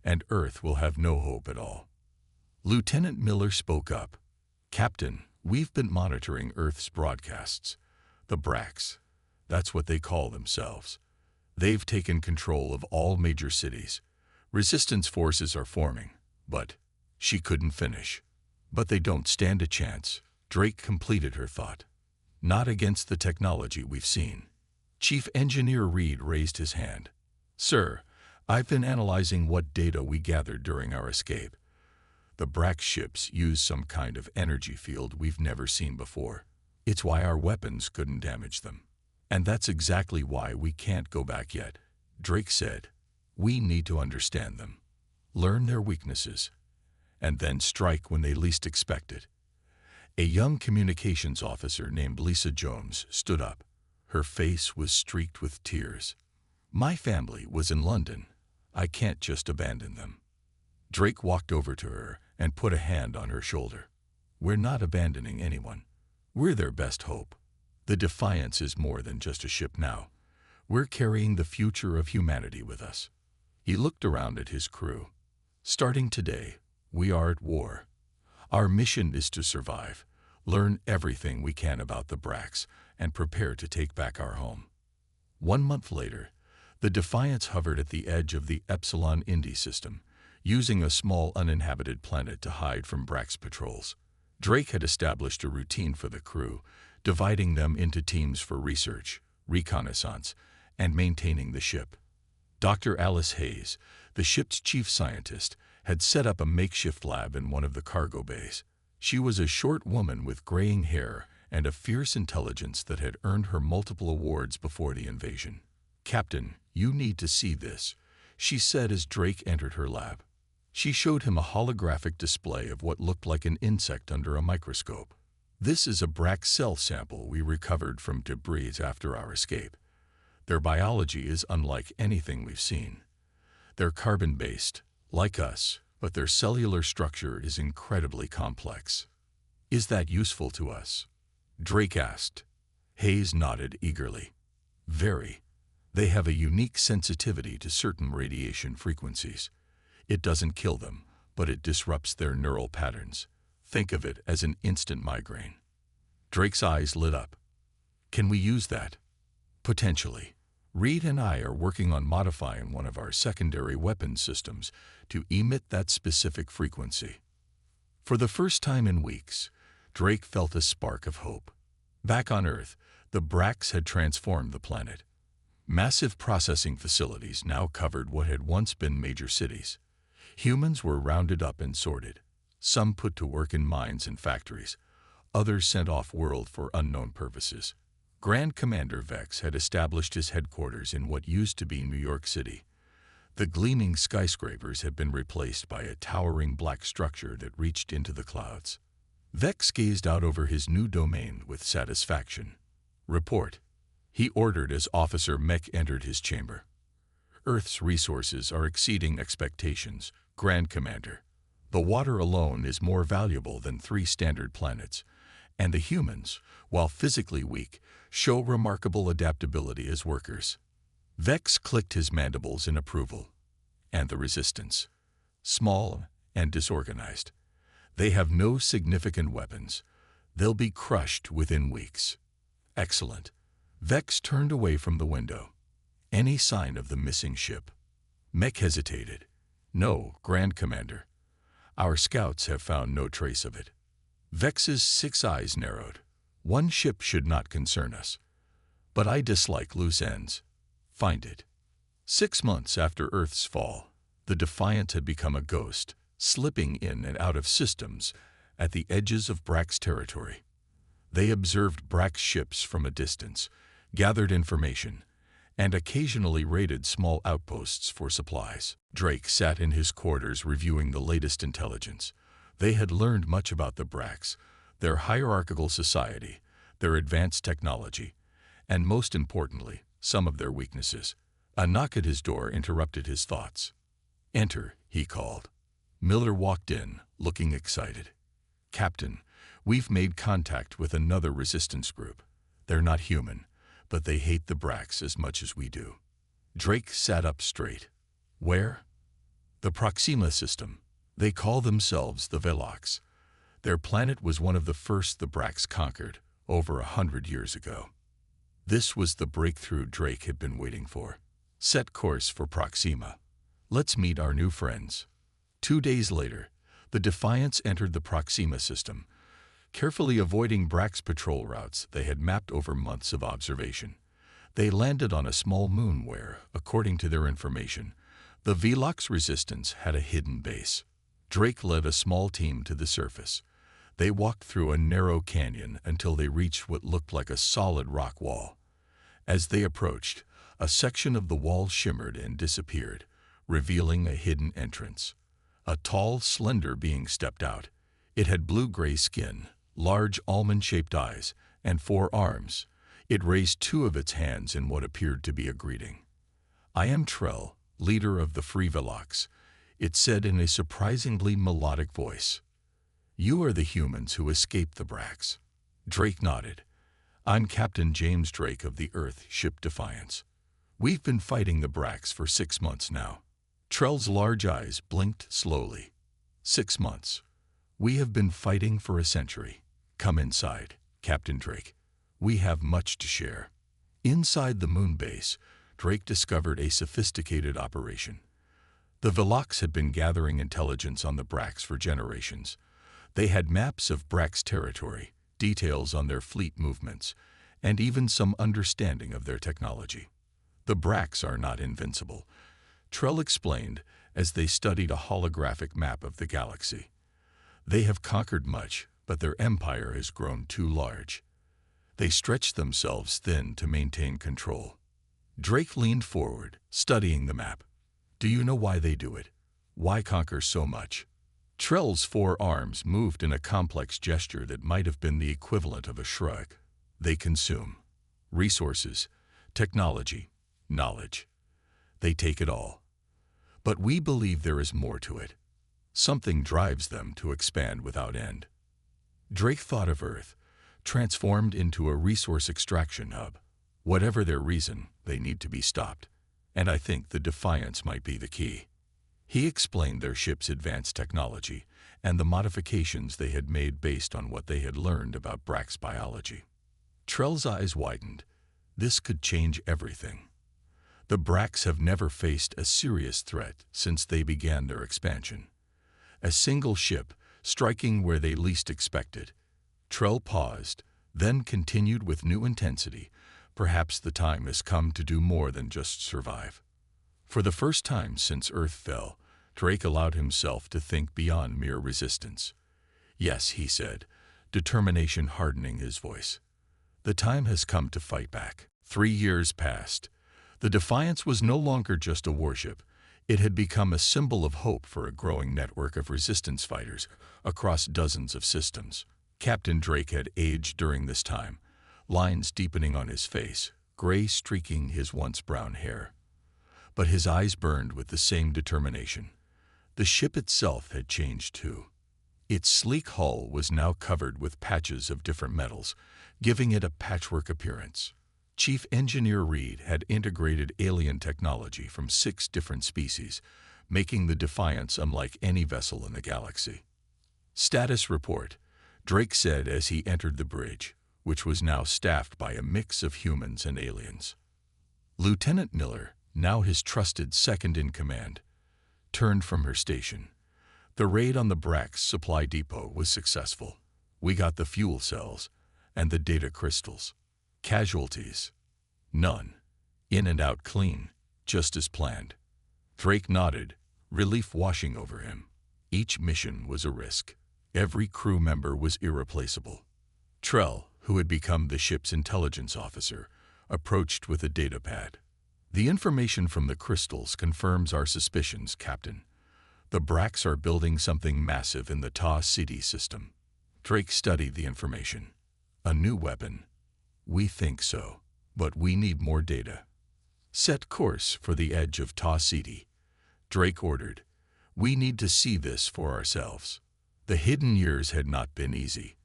and Earth will have no hope at all." Lieutenant Miller spoke up. "Captain, we've been monitoring Earth's broadcasts. The Brax, that's what they call themselves. They've taken control of all major cities. Resistance forces are forming, but..." She couldn't finish. "But they don't stand a chance," Drake completed her thought. "Not against the technology we've seen." Chief Engineer Reed raised his hand. "Sir, I've been analyzing what data we gathered during our escape. The Brax ships use some kind of energy field we've never seen before. It's why our weapons couldn't damage them. And that's exactly why we can't go back yet," Drake said. "We need to understand them, learn their weaknesses, and then strike when they least expect it." A young communications officer named Lisa Jones stood up. Her face was streaked with tears. "My family was in London. I can't just abandon them." Drake walked over to her and put a hand on her shoulder. "We're not abandoning anyone. We're their best hope. The Defiance is more than just a ship now. We're carrying the future of humanity with us." He looked around at his crew. "Starting today, we are at war. Our mission is to survive, learn everything we can about the Brax, and prepare to take back our home. 1 month later, the Defiance hovered at the edge of the Epsilon Indi system, using a small uninhabited planet to hide from Brax patrols. Drake had established a routine for the crew, dividing them into teams for research, reconnaissance, and maintaining the ship. Dr. Alice Hayes, the ship's chief scientist, had set up a makeshift lab in one of the cargo bays. She was a short woman with graying hair and a fierce intelligence that had earned her multiple awards before the invasion. "Captain, you need to see this," she said as Drake entered her lab. She showed him a holographic display of what looked like an insect under a microscope. "This is a Brax cell sample we recovered from debris after our escape. Their biology is unlike anything we've seen. They're carbon-based, like us, but their cellular structure is incredibly complex." "Is that useful to us?" Drake asked. Hayes nodded eagerly. "Very. They have a unique sensitivity to certain radiation frequencies. It doesn't kill them, but it disrupts their neural patterns. Think of it as an instant migraine." Drake's eyes lit up. "Can we use that?" "Potentially. Reed and I are working on modifying one of our secondary weapons systems to emit that specific frequency." For the first time in weeks, Drake felt a spark of hope. Back on Earth, the Brax had transformed the planet. Massive processing facilities now covered what had once been major cities. Humans were rounded up and sorted, some put to work in mines and factories, others sent off-world for unknown purposes. Grand Commander Vex had established his headquarters in what used to be New York City. The gleaming skyscrapers had been replaced by a towering black structure that reached into the clouds. Vex gazed out over his new domain with satisfaction. "Report," he ordered as Officer Mech entered his chamber. "Earth's resources are exceeding expectations, Grand Commander. The water alone is more valuable than 3 standard planets, and the humans, while physically weak, show remarkable adaptability as workers." Vex clicked his mandibles in approval. "And the resistance? Small and disorganized. They have no significant weapons. They'll be crushed within weeks." "Excellent." Vex turned away from the window. "Any sign of the missing ship?" Mech hesitated. "No, Grand Commander. Our scouts have found no trace of it." Vex's 6 eyes narrowed. "One ship should not concern us. But I dislike loose ends. Find it." 6 months after Earth's fall, the Defiant had become a ghost, slipping in and out of systems at the edges of Brax territory. They observed Brax ships from a distance, gathered information, and occasionally raided small outposts for supplies. Drake sat in his quarters reviewing the latest intelligence. They had learned much about the Brax, their hierarchical society, their advanced technology, and most importantly, some of their weaknesses. A knock at his door interrupted his thoughts. "Enter," he called. Miller walked in, looking excited. "Captain, we've made contact with another resistance group. They're not human, but they hate the Brax as much as we do." Drake sat up straight. "Where?" "The Proxima system. They call themselves the Velox. Their planet was one of the first the Brax conquered, over 100 years ago." This was the breakthrough Drake had been waiting for. "Set course for Proxima. Let's meet our new friends." 2 days later, the Defiance entered the Proxima system, carefully avoiding Brax patrol routes they had mapped over months of observation. They landed on a small moon where, according to their information, the Velox resistance had a hidden base. Drake led a small team to the surface. They walked through a narrow canyon until they reached what looked like a solid rock wall. As they approached, a section of the wall shimmered and disappeared, revealing a hidden entrance. A tall, slender being stepped out. It had blue-gray skin, large almond-shaped eyes, and 4 arms. It raised 2 of its hands in what appeared to be a greeting. "I am Trell, leader of the Free Velox," it said in a surprisingly melodic voice. "You are the humans who escaped the Brax." Drake nodded. "I'm Captain James Drake of the Earth ship Defiance. We've been fighting the Brax for 6 months now." Trell's large eyes blinked slowly. 6 months. We have been fighting for a century. Come inside, Captain Drake. We have much to share. Inside the moon base, Drake discovered a sophisticated operation. The Velox had been gathering intelligence on the Brax for generations. They had maps of Brax territory, details on their fleet movements, and even some understanding of their technology. The Brax are not invincible, Trell explained as they studied a holographic map of the galaxy. They have conquered much, but their empire has grown too large. They stretch themselves thin to maintain control. Drake leaned forward, studying the map. Do you know why they do it? Why conquer so much? Trell's 4 arms moved in a complex gesture that might have been the equivalent of a shrug. They consume resources, technology, knowledge. They take it all. But we believe there is more to it. Something drives them to expand without end. Drake thought of Earth, transformed into a resource extraction hub. Whatever their reason, they need to be stopped. And I think the Defiance might be the key. He explained their ship's advanced technology and the modifications they had made based on what they had learned about Brax biology. Trell's eyes widened. This could change everything. The Brax have never faced a serious threat since they began their expansion. A single ship, striking where they least expected. Trell paused, then continued with new intensity. Perhaps the time has come to do more than just survive. For the first time since Earth fell, Drake allowed himself to think beyond mere resistance. Yes, he said, determination hardening his voice. The time has come to fight back. 3 years passed. The Defiance was no longer just a warship. It had become a symbol of hope for a growing network of resistance fighters across dozens of systems. Captain Drake had aged during this time, lines deepening on his face, gray streaking his once brown hair. But his eyes burned with the same determination. The ship itself had changed too. Its sleek hull was now covered with patches of different metals, giving it a patchwork appearance. Chief Engineer Reed had integrated alien technology from 6 different species, making the Defiance unlike any vessel in the galaxy. Status report, Drake said as he entered the bridge, which was now staffed by a mix of humans and aliens. Lieutenant Miller, now his trusted second-in-command, turned from her station. The raid on the Brax supply depot was successful. We got the fuel cells and the data crystals. Casualties? None. In and out clean, just as planned. Drake nodded, relief washing over him. Each mission was a risk. Every crew member was irreplaceable. Trell, who had become the ship's intelligence officer, approached with a data pad. The information from the crystals confirms our suspicions, Captain. The Brax are building something massive in the Ta City system. Drake studied the information. A new weapon. We think so, but we need more data. Set course for the edge of Ta City, Drake ordered. We need to see this for ourselves. The hidden years had not been easy.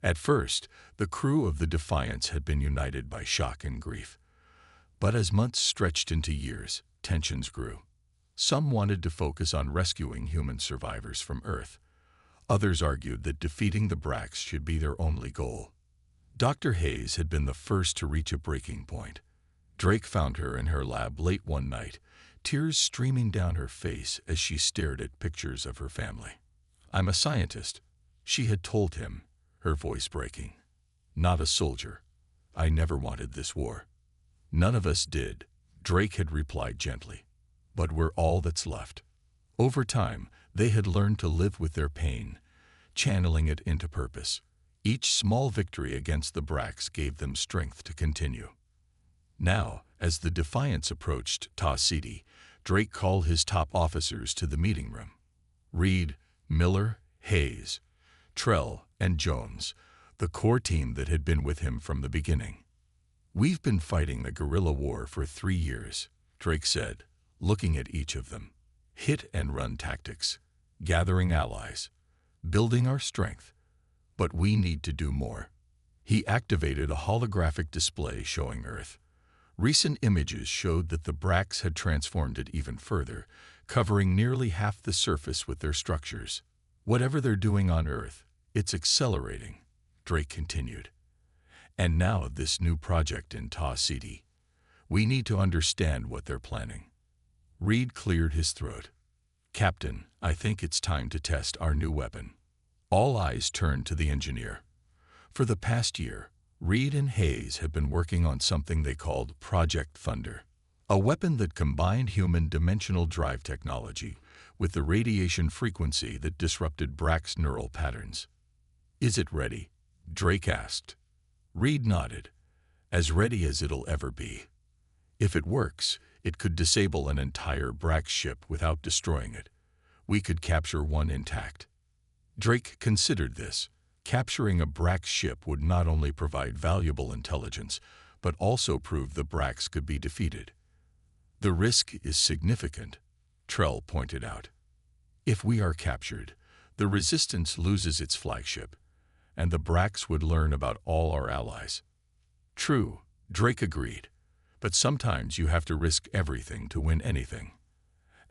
At first, the crew of the Defiance had been united by shock and grief. But as months stretched into years, tensions grew. Some wanted to focus on rescuing human survivors from Earth. Others argued that defeating the Brax should be their only goal. Dr. Hayes had been the first to reach a breaking point. Drake found her in her lab late one night, tears streaming down her face as she stared at pictures of her family. I'm a scientist, she had told him, her voice breaking. Not a soldier. I never wanted this war. None of us did, Drake had replied gently. But we're all that's left. Over time, they had learned to live with their pain, channeling it into purpose. Each small victory against the Brax gave them strength to continue. Now, as the Defiance approached Ta City, Drake called his top officers to the meeting room. Reed, Miller, Hayes, Trell, and Jones, the core team that had been with him from the beginning. We've been fighting the guerrilla war for 3 years, Drake said, looking at each of them. Hit and run tactics, gathering allies, building our strength. But we need to do more. He activated a holographic display showing Earth. Recent images showed that the Brax had transformed it even further, covering nearly half the surface with their structures. Whatever they're doing on Earth, it's accelerating, Drake continued. And now this new project in Ta City. We need to understand what they're planning. Reed cleared his throat. Captain, I think it's time to test our new weapon. All eyes turned to the engineer. For the past year, Reed and Hayes have been working on something they called Project Thunder, a weapon that combined human dimensional drive technology with the radiation frequency that disrupted Brack's neural patterns. Is it ready? Drake asked. Reed nodded. As ready as it'll ever be. If it works, it could disable an entire Brack ship without destroying it. We could capture one intact. Drake considered this. Capturing a Brack ship would not only provide valuable intelligence, but also prove the Bracks could be defeated. The risk is significant, Trell pointed out. If we are captured, the Resistance loses its flagship, and the Bracks would learn about all our allies. True, Drake agreed, but sometimes you have to risk everything to win anything.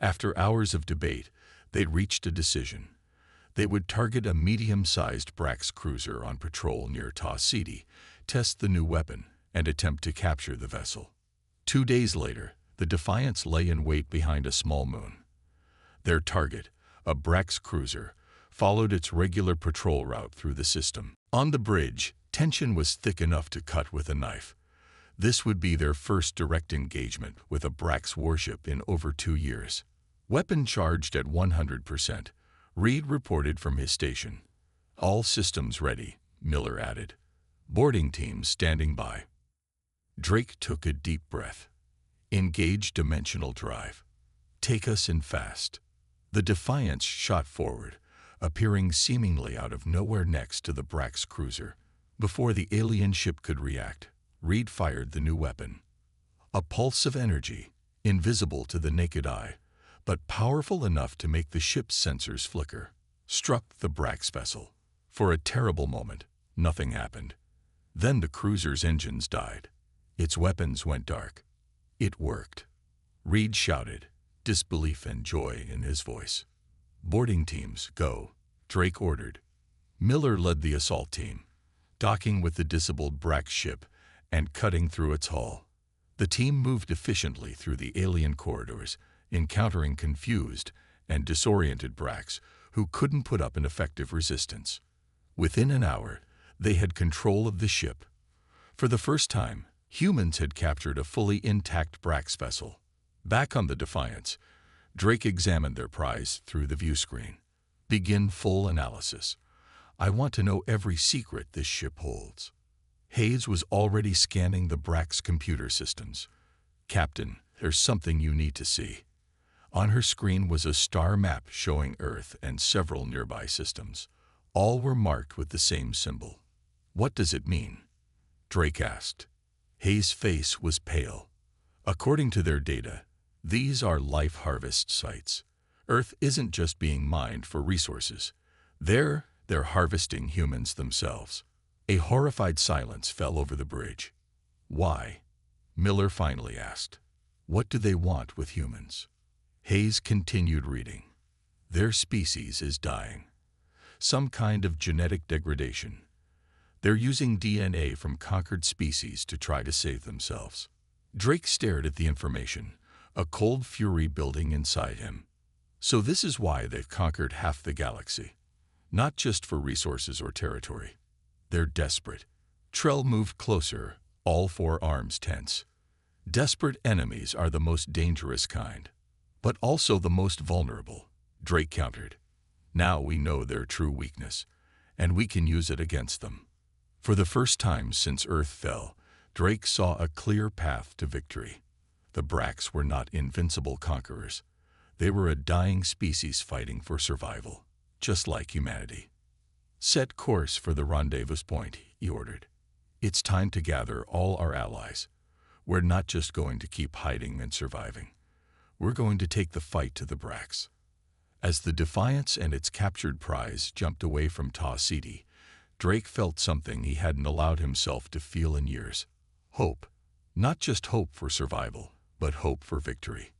After hours of debate, they'd reached a decision. They would target a medium-sized Brack's cruiser on patrol near Ta City, test the new weapon, and attempt to capture the vessel. 2 days later, the Defiance lay in wait behind a small moon. Their target, a Brack's cruiser, followed its regular patrol route through the system. On the bridge, tension was thick enough to cut with a knife. This would be their first direct engagement with a Brack's warship in over 2 years. Weapon charged at 100%. Reed reported from his station. All systems ready, Miller added. Boarding teams standing by. Drake took a deep breath. Engage dimensional drive. Take us in fast. The Defiance shot forward, appearing seemingly out of nowhere next to the Brack's cruiser. Before the alien ship could react, Reed fired the new weapon. A pulse of energy, invisible to the naked eye, but powerful enough to make the ship's sensors flicker, struck the Brack's vessel. For a terrible moment, nothing happened. Then the cruiser's engines died. Its weapons went dark. It worked. Reed shouted, disbelief and joy in his voice. Boarding teams, go, Drake ordered. Miller led the assault team, docking with the disabled Brack ship and cutting through its hull. The team moved efficiently through the alien corridors, encountering confused and disoriented Bracks who couldn't put up an effective resistance. Within an hour, they had control of the ship. For the first time, humans had captured a fully intact Brack's vessel. Back on the Defiance, Drake examined their prize through the view screen. Begin full analysis. I want to know every secret this ship holds. Hayes was already scanning the Brack's computer systems. Captain, there's something you need to see. On her screen was a star map showing Earth and several nearby systems. All were marked with the same symbol. What does it mean? Drake asked. Hayes' face was pale. According to their data, these are life harvest sites. Earth isn't just being mined for resources. They're harvesting humans themselves. A horrified silence fell over the bridge. Why? Miller finally asked. What do they want with humans? Hayes continued reading. Their species is dying. Some kind of genetic degradation. They're using DNA from conquered species to try to save themselves. Drake stared at the information, a cold fury building inside him. So this is why they've conquered half the galaxy. Not just for resources or territory. They're desperate. Trell moved closer, all 4 arms tense. Desperate enemies are the most dangerous kind, but also the most vulnerable, Drake countered. Now we know their true weakness, and we can use it against them. For the first time since Earth fell, Drake saw a clear path to victory. The Bracks were not invincible conquerors. They were a dying species fighting for survival, just like humanity. Set course for the rendezvous point, he ordered. It's time to gather all our allies. We're not just going to keep hiding and surviving. We're going to take the fight to the Bracks. As the Defiance and its captured prize jumped away from Ta City, Drake felt something he hadn't allowed himself to feel in years. Hope. Not just hope for survival, but hope for victory.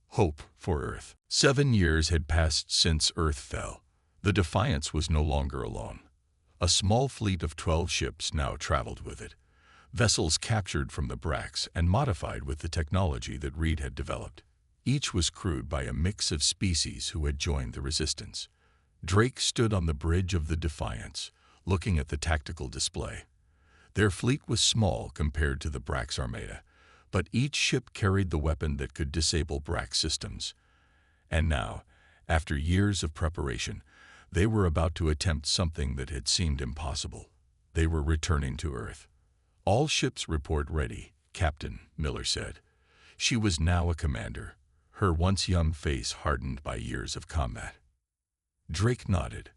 Hope for Earth. 7 years had passed since Earth fell. The Defiance was no longer alone. A small fleet of 12 ships now traveled with it, vessels captured from the Brax and modified with the technology that Reed had developed. Each was crewed by a mix of species who had joined the resistance. Drake stood on the bridge of the Defiance, looking at the tactical display. Their fleet was small compared to the Brax Armada, but each ship carried the weapon that could disable Brax systems. And now, after years of preparation, they were about to attempt something that had seemed impossible. They were returning to Earth. "All ships report ready," Captain Miller said. She was now a commander, her once young face hardened by years of combat. Drake nodded.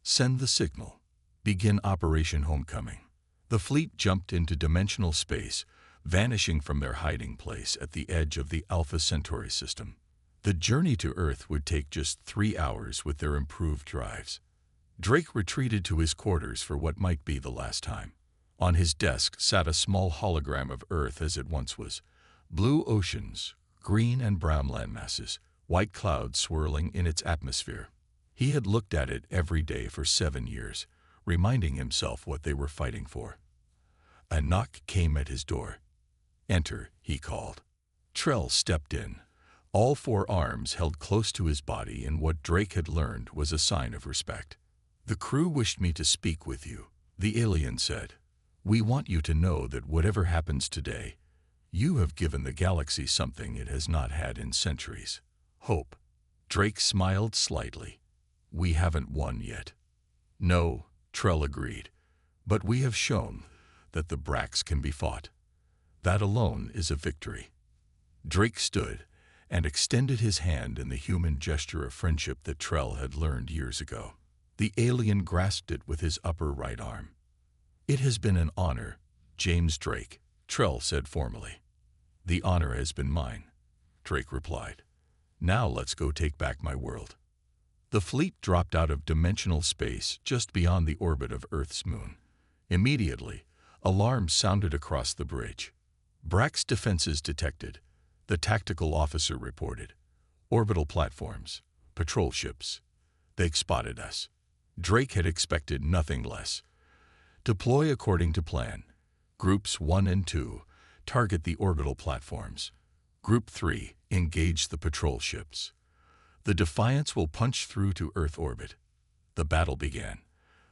"Send the signal. Begin Operation Homecoming." The fleet jumped into dimensional space, vanishing from their hiding place at the edge of the Alpha Centauri system. The journey to Earth would take just 3 hours with their improved drives. Drake retreated to his quarters for what might be the last time. On his desk sat a small hologram of Earth as it once was. Blue oceans, green and brown landmasses, white clouds swirling in its atmosphere. He had looked at it every day for 7 years, reminding himself what they were fighting for. A knock came at his door. "Enter," he called. Trell stepped in, all 4 arms held close to his body in what Drake had learned was a sign of respect. "The crew wished me to speak with you," the alien said. "We want you to know that whatever happens today, you have given the galaxy something it has not had in centuries: hope." Drake smiled slightly. "We haven't won yet." "No," Trell agreed, "but we have shown that the Brax can be fought. That alone is a victory." Drake stood and extended his hand in the human gesture of friendship that Trell had learned years ago. The alien grasped it with his upper right arm. "It has been an honor, James Drake," Trell said formally. "The honor has been mine," Drake replied. "Now let's go take back my world." The fleet dropped out of dimensional space just beyond the orbit of Earth's moon. Immediately, alarms sounded across the bridge. "Brax defenses detected," the tactical officer reported. "Orbital platforms, patrol ships. They've spotted us." Drake had expected nothing less. "Deploy according to plan. Groups 1 and 2 target the orbital platforms. Group 3 engage the patrol ships. The Defiance will punch through to Earth orbit." The battle began.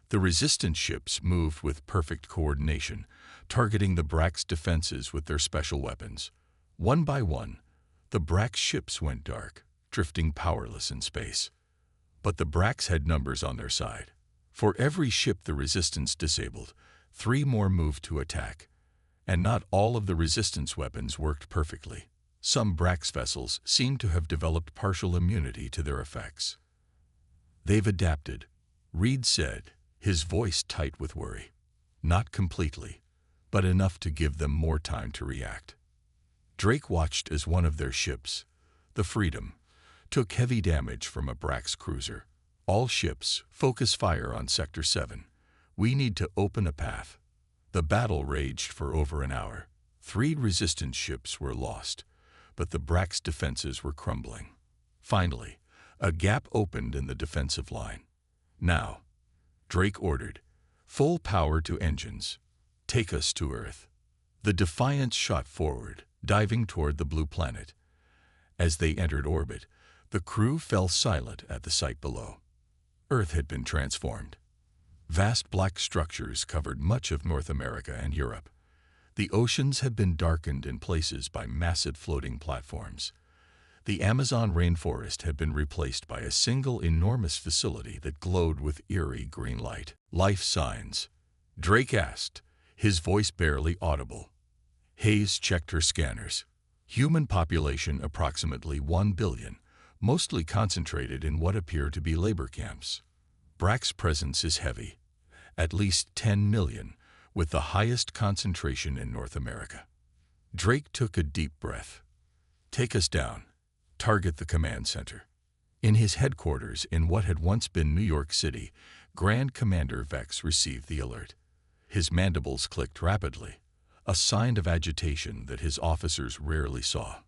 The resistance ships moved with perfect coordination, targeting the Brax defenses with their special weapons. One by one, the Brax ships went dark, drifting powerless in space. But the Brax had numbers on their side. For every ship the resistance disabled, 3 more moved to attack. And not all of the resistance weapons worked perfectly. Some Brax vessels seemed to have developed partial immunity to their effects. "They've adapted," Reed said, his voice tight with worry. "Not completely, but enough to give them more time to react." Drake watched as one of their ships, the Freedom, took heavy damage from a Brax cruiser. "All ships, focus fire on Sector 7. We need to open a path." The battle raged for over an hour. 3 resistance ships were lost, but the Brax defenses were crumbling. Finally, a gap opened in the defensive line. "Now," Drake ordered, "full power to engines. Take us to Earth." The Defiance shot forward, diving toward the blue planet. As they entered orbit, the crew fell silent at the sight below. Earth had been transformed. Vast black structures covered much of North America and Europe. The oceans had been darkened in places by massive floating platforms. The Amazon rainforest had been replaced by a single enormous facility that glowed with eerie green light. "Life signs?" Drake asked, his voice barely audible. Hayes checked her scanners. "Human population approximately 1 billion, mostly concentrated in what appear to be labor camps. Brax presence is heavy, at least 10 million, with the highest concentration in North America." Drake took a deep breath. "Take us down. Target the command center." In his headquarters in what had once been New York City, Grand Commander Vex received the alert. His mandibles clicked rapidly, a sign of agitation that his officers rarely saw.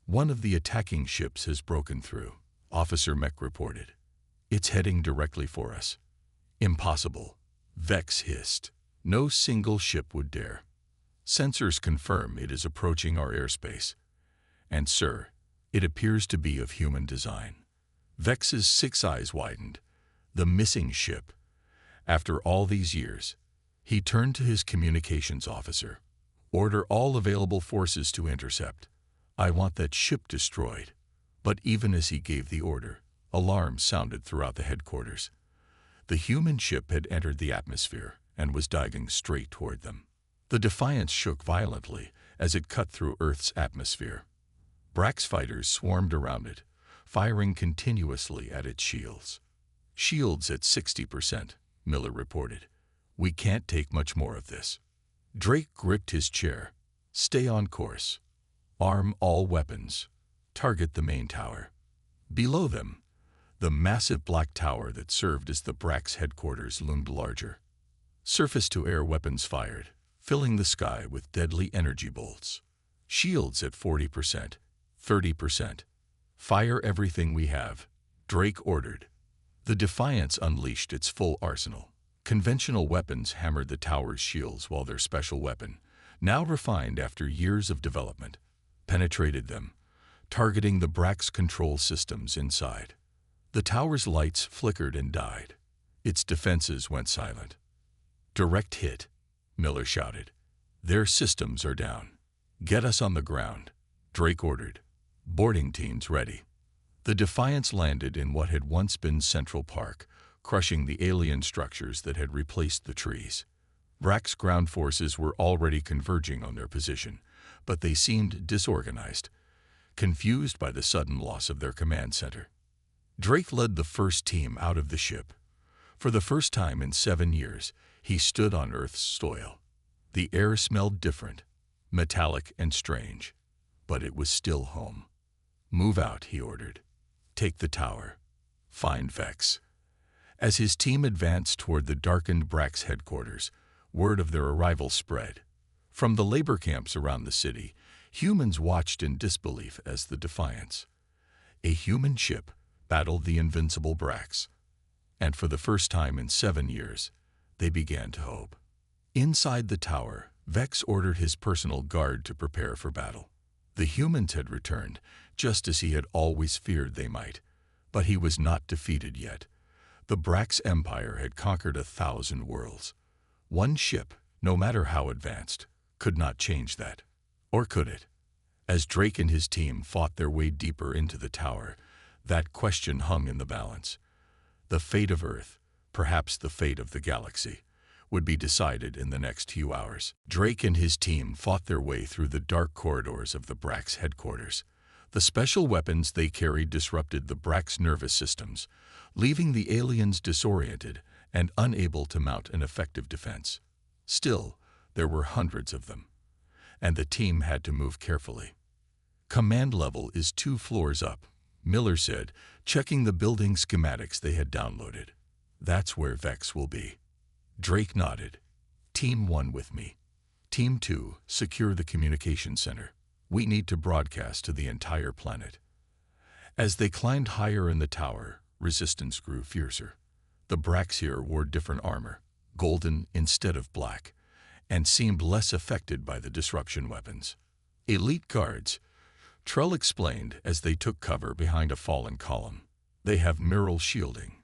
"One of the attacking ships has broken through," Officer Mech reported. "It's heading directly for us." "Impossible," Vex hissed. No single ship would dare. Sensors confirm it is approaching our airspace. And sir, it appears to be of human design. Vex's 6 eyes widened. The missing ship. After all these years, he turned to his communications officer. Order all available forces to intercept. I want that ship destroyed. But even as he gave the order, alarms sounded throughout the headquarters. The human ship had entered the atmosphere and was diving straight toward them. The Defiance shook violently as it cut through Earth's atmosphere. Brax fighters swarmed around it, firing continuously at its shields. Shields at 60%, Miller reported. We can't take much more of this. Drake gripped his chair. Stay on course. Arm all weapons. Target the main tower. Below them, the massive black tower that served as the Brax headquarters loomed larger. Surface-to-air weapons fired, filling the sky with deadly energy bolts. Shields at 40%, 30%. Fire everything we have, Drake ordered. The Defiance unleashed its full arsenal. Conventional weapons hammered the tower's shields while their special weapon, now refined after years of development, penetrated them, targeting the Brax control systems inside. The tower's lights flickered and died. Its defenses went silent. Direct hit, Miller shouted. Their systems are down. Get us on the ground, Drake ordered. Boarding teams ready. The Defiance landed in what had once been Central Park, crushing the alien structures that had replaced the trees. Brax ground forces were already converging on their position, but they seemed disorganized, confused by the sudden loss of their command center. Drake led the first team out of the ship. For the first time in 7 years, he stood on Earth's soil. The air smelled different, metallic and strange, but it was still home. Move out, he ordered. Take the tower. Find Vex. As his team advanced toward the darkened Brax headquarters, word of their arrival spread. From the labor camps around the city, humans watched in disbelief as the Defiance, a human ship, battled the invincible Brax. And for the first time in 7 years, they began to hope. Inside the tower, Vex ordered his personal guard to prepare for battle. The humans had returned, just as he had always feared they might. But he was not defeated yet. The Brax Empire had conquered 1,000 worlds. One ship, no matter how advanced, could not change that. Or could it? As Drake and his team fought their way deeper into the tower, that question hung in the balance. The fate of Earth, perhaps the fate of the galaxy, would be decided in the next few hours. Drake and his team fought their way through the dark corridors of the Brax headquarters. The special weapons they carried disrupted the Brax nervous systems, leaving the aliens disoriented and unable to mount an effective defense. Still, there were hundreds of them, and the team had to move carefully. Command level is 2 floors up, Miller said, checking the building schematics they had downloaded. That's where Vex will be. Drake nodded. Team 1 with me. Team 2, secure the communication center. We need to broadcast to the entire planet. As they climbed higher in the tower, resistance grew fiercer. The Brax here wore different armor, golden instead of black, and seemed less affected by the disruption weapons. Elite guards, Trell explained as they took cover behind a fallen column. They have mural shielding.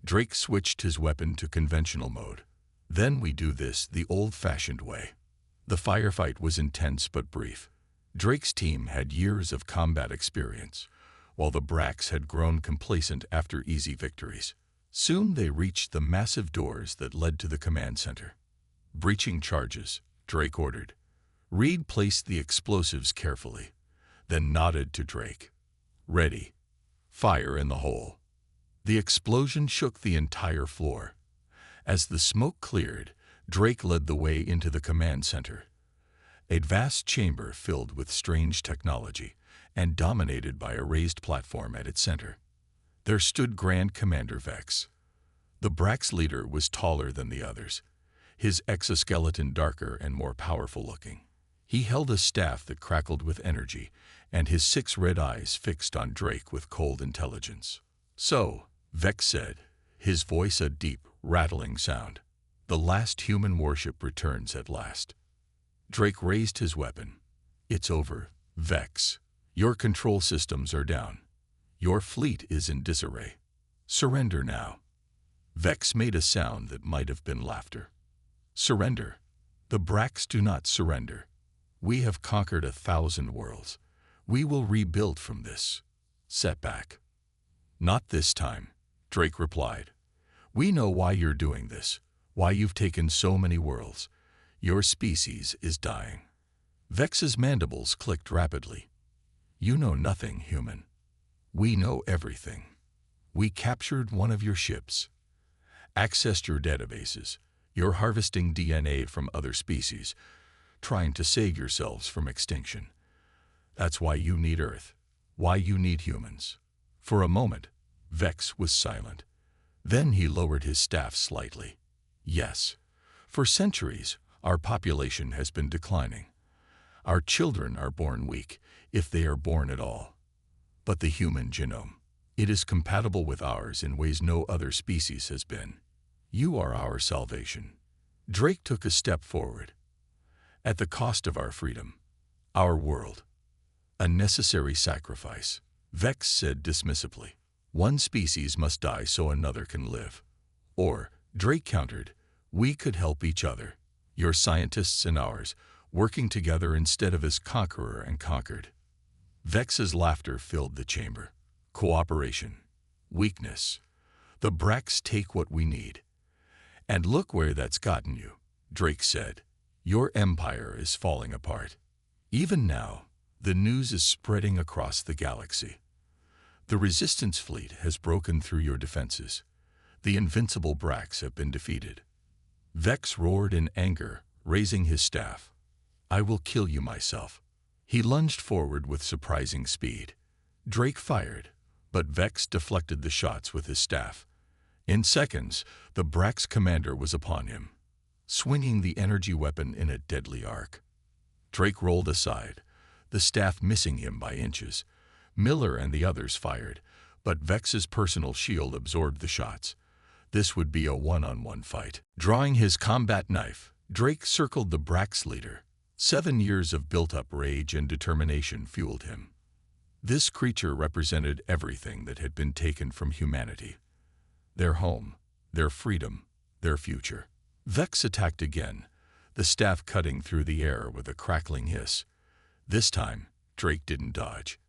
Drake switched his weapon to conventional mode. Then we do this the old-fashioned way. The firefight was intense but brief. Drake's team had years of combat experience, while the Brax had grown complacent after easy victories. Soon they reached the massive doors that led to the command center. Breaching charges, Drake ordered. Reed placed the explosives carefully, then nodded to Drake. Ready. Fire in the hole. The explosion shook the entire floor. As the smoke cleared, Drake led the way into the command center, a vast chamber filled with strange technology and dominated by a raised platform at its center. There stood Grand Commander Vex. The Brax leader was taller than the others, his exoskeleton darker and more powerful looking. He held a staff that crackled with energy, and his 6 red eyes fixed on Drake with cold intelligence. So, Vex said, his voice a deep, rattling sound. The last human warship returns at last. Drake raised his weapon. It's over, Vex. Your control systems are down. Your fleet is in disarray. Surrender now. Vex made a sound that might have been laughter. Surrender. The Brax do not surrender. We have conquered 1,000 worlds. We will rebuild from this setback. Not this time, Drake replied. We know why you're doing this, why you've taken so many worlds. Your species is dying. Vex's mandibles clicked rapidly. You know nothing, human. We know everything. We captured one of your ships, accessed your databases. You're harvesting DNA from other species, trying to save yourselves from extinction. That's why you need Earth, why you need humans. For a moment, Vex was silent. Then he lowered his staff slightly. Yes, for centuries, our population has been declining. Our children are born weak, if they are born at all. But the human genome, it is compatible with ours in ways no other species has been. You are our salvation. Drake took a step forward. At the cost of our freedom, our world. A necessary sacrifice, Vex said dismissively. One species must die so another can live. Or, Drake countered, we could help each other, your scientists and ours, working together instead of as conqueror and conquered. Vex's laughter filled the chamber. Cooperation. Weakness. The Brax take what we need. And look where that's gotten you, Drake said. Your empire is falling apart. Even now, the news is spreading across the galaxy. The Resistance fleet has broken through your defenses. The invincible Brax have been defeated. Vex roared in anger, raising his staff. I will kill you myself. He lunged forward with surprising speed. Drake fired, but Vex deflected the shots with his staff. In seconds, the Brax commander was upon him, swinging the energy weapon in a deadly arc. Drake rolled aside, the staff missing him by inches. Miller and the others fired, but Vex's personal shield absorbed the shots. This would be a one-on-one fight. Drawing his combat knife, Drake circled the Brax leader. 7 years of built-up rage and determination fueled him. This creature represented everything that had been taken from humanity. Their home, their freedom, their future. Vex attacked again, the staff cutting through the air with a crackling hiss. This time, Drake didn't dodge.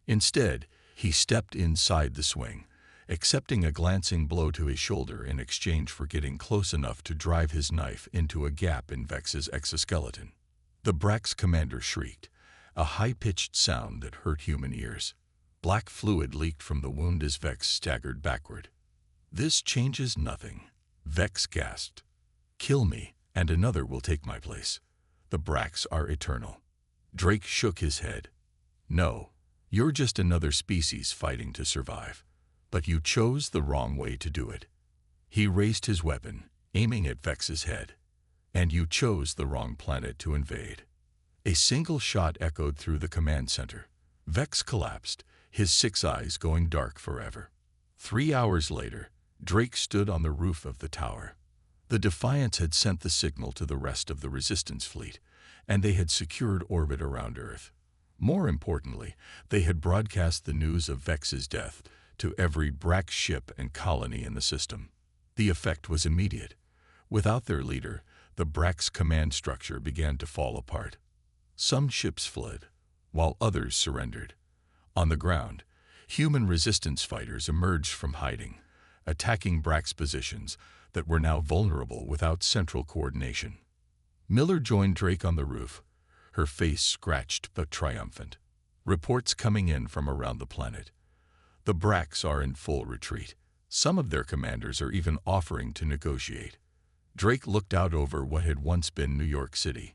Instead, he stepped inside the swing, accepting a glancing blow to his shoulder in exchange for getting close enough to drive his knife into a gap in Vex's exoskeleton. The Brax commander shrieked, a high-pitched sound that hurt human ears. Black fluid leaked from the wound as Vex staggered backward. This changes nothing, Vex gasped. Kill me, and another will take my place. The Brax are eternal. Drake shook his head. No, you're just another species fighting to survive. But you chose the wrong way to do it. He raised his weapon, aiming at Vex's head. And you chose the wrong planet to invade. A single shot echoed through the command center. Vex collapsed, his 6 eyes going dark forever. 3 hours later, Drake stood on the roof of the tower. The Defiance had sent the signal to the rest of the Resistance fleet, and they had secured orbit around Earth. More importantly, they had broadcast the news of Vex's death to every Brax ship and colony in the system. The effect was immediate. Without their leader, the Brax command structure began to fall apart. Some ships fled, while others surrendered. On the ground, human resistance fighters emerged from hiding, attacking Brax positions that were now vulnerable without central coordination. Miller joined Drake on the roof, her face scratched but triumphant. Reports coming in from around the planet. The Brax are in full retreat. Some of their commanders are even offering to negotiate. Drake looked out over what had once been New York City.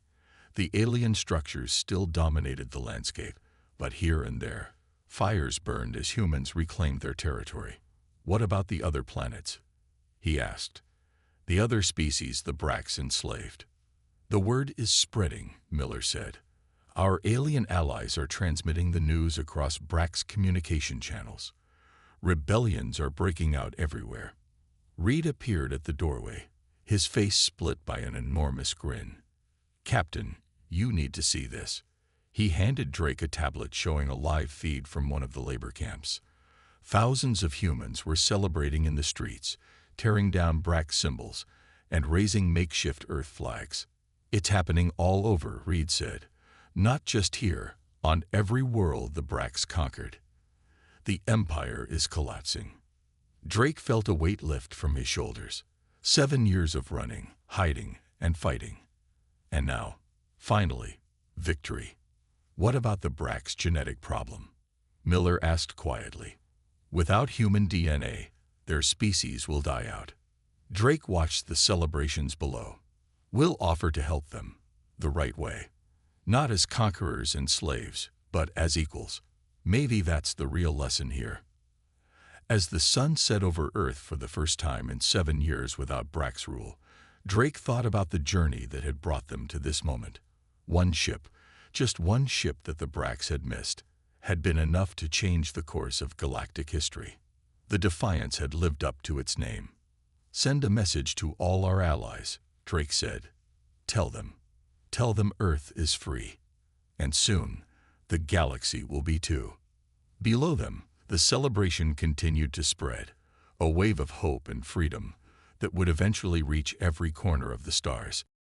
The alien structures still dominated the landscape, but here and there, fires burned as humans reclaimed their territory. What about the other planets? He asked. The other species the Brax enslaved. The word is spreading, Miller said. Our alien allies are transmitting the news across Brax communication channels. Rebellions are breaking out everywhere. Reed appeared at the doorway, his face split by an enormous grin. "Captain, you need to see this." He handed Drake a tablet showing a live feed from one of the labor camps. Thousands of humans were celebrating in the streets, tearing down Brax symbols and raising makeshift Earth flags. "It's happening all over," Reed said. "Not just here, on every world the Brax conquered. The Empire is collapsing." Drake felt a weight lift from his shoulders. 7 years of running, hiding, and fighting. And now, finally, victory. "What about the Brax genetic problem?" Miller asked quietly. "Without human DNA, their species will die out." Drake watched the celebrations below. "We'll offer to help them, the right way. Not as conquerors and slaves, but as equals." Maybe that's the real lesson here. As the sun set over Earth for the first time in 7 years without Brax rule, Drake thought about the journey that had brought them to this moment. One ship, just one ship that the Brax had missed, had been enough to change the course of galactic history. The Defiance had lived up to its name. "Send a message to all our allies," Drake said. Tell them Earth is free. And soon, the galaxy will be too." Below them, the celebration continued to spread, a wave of hope and freedom that would eventually reach every corner of the stars.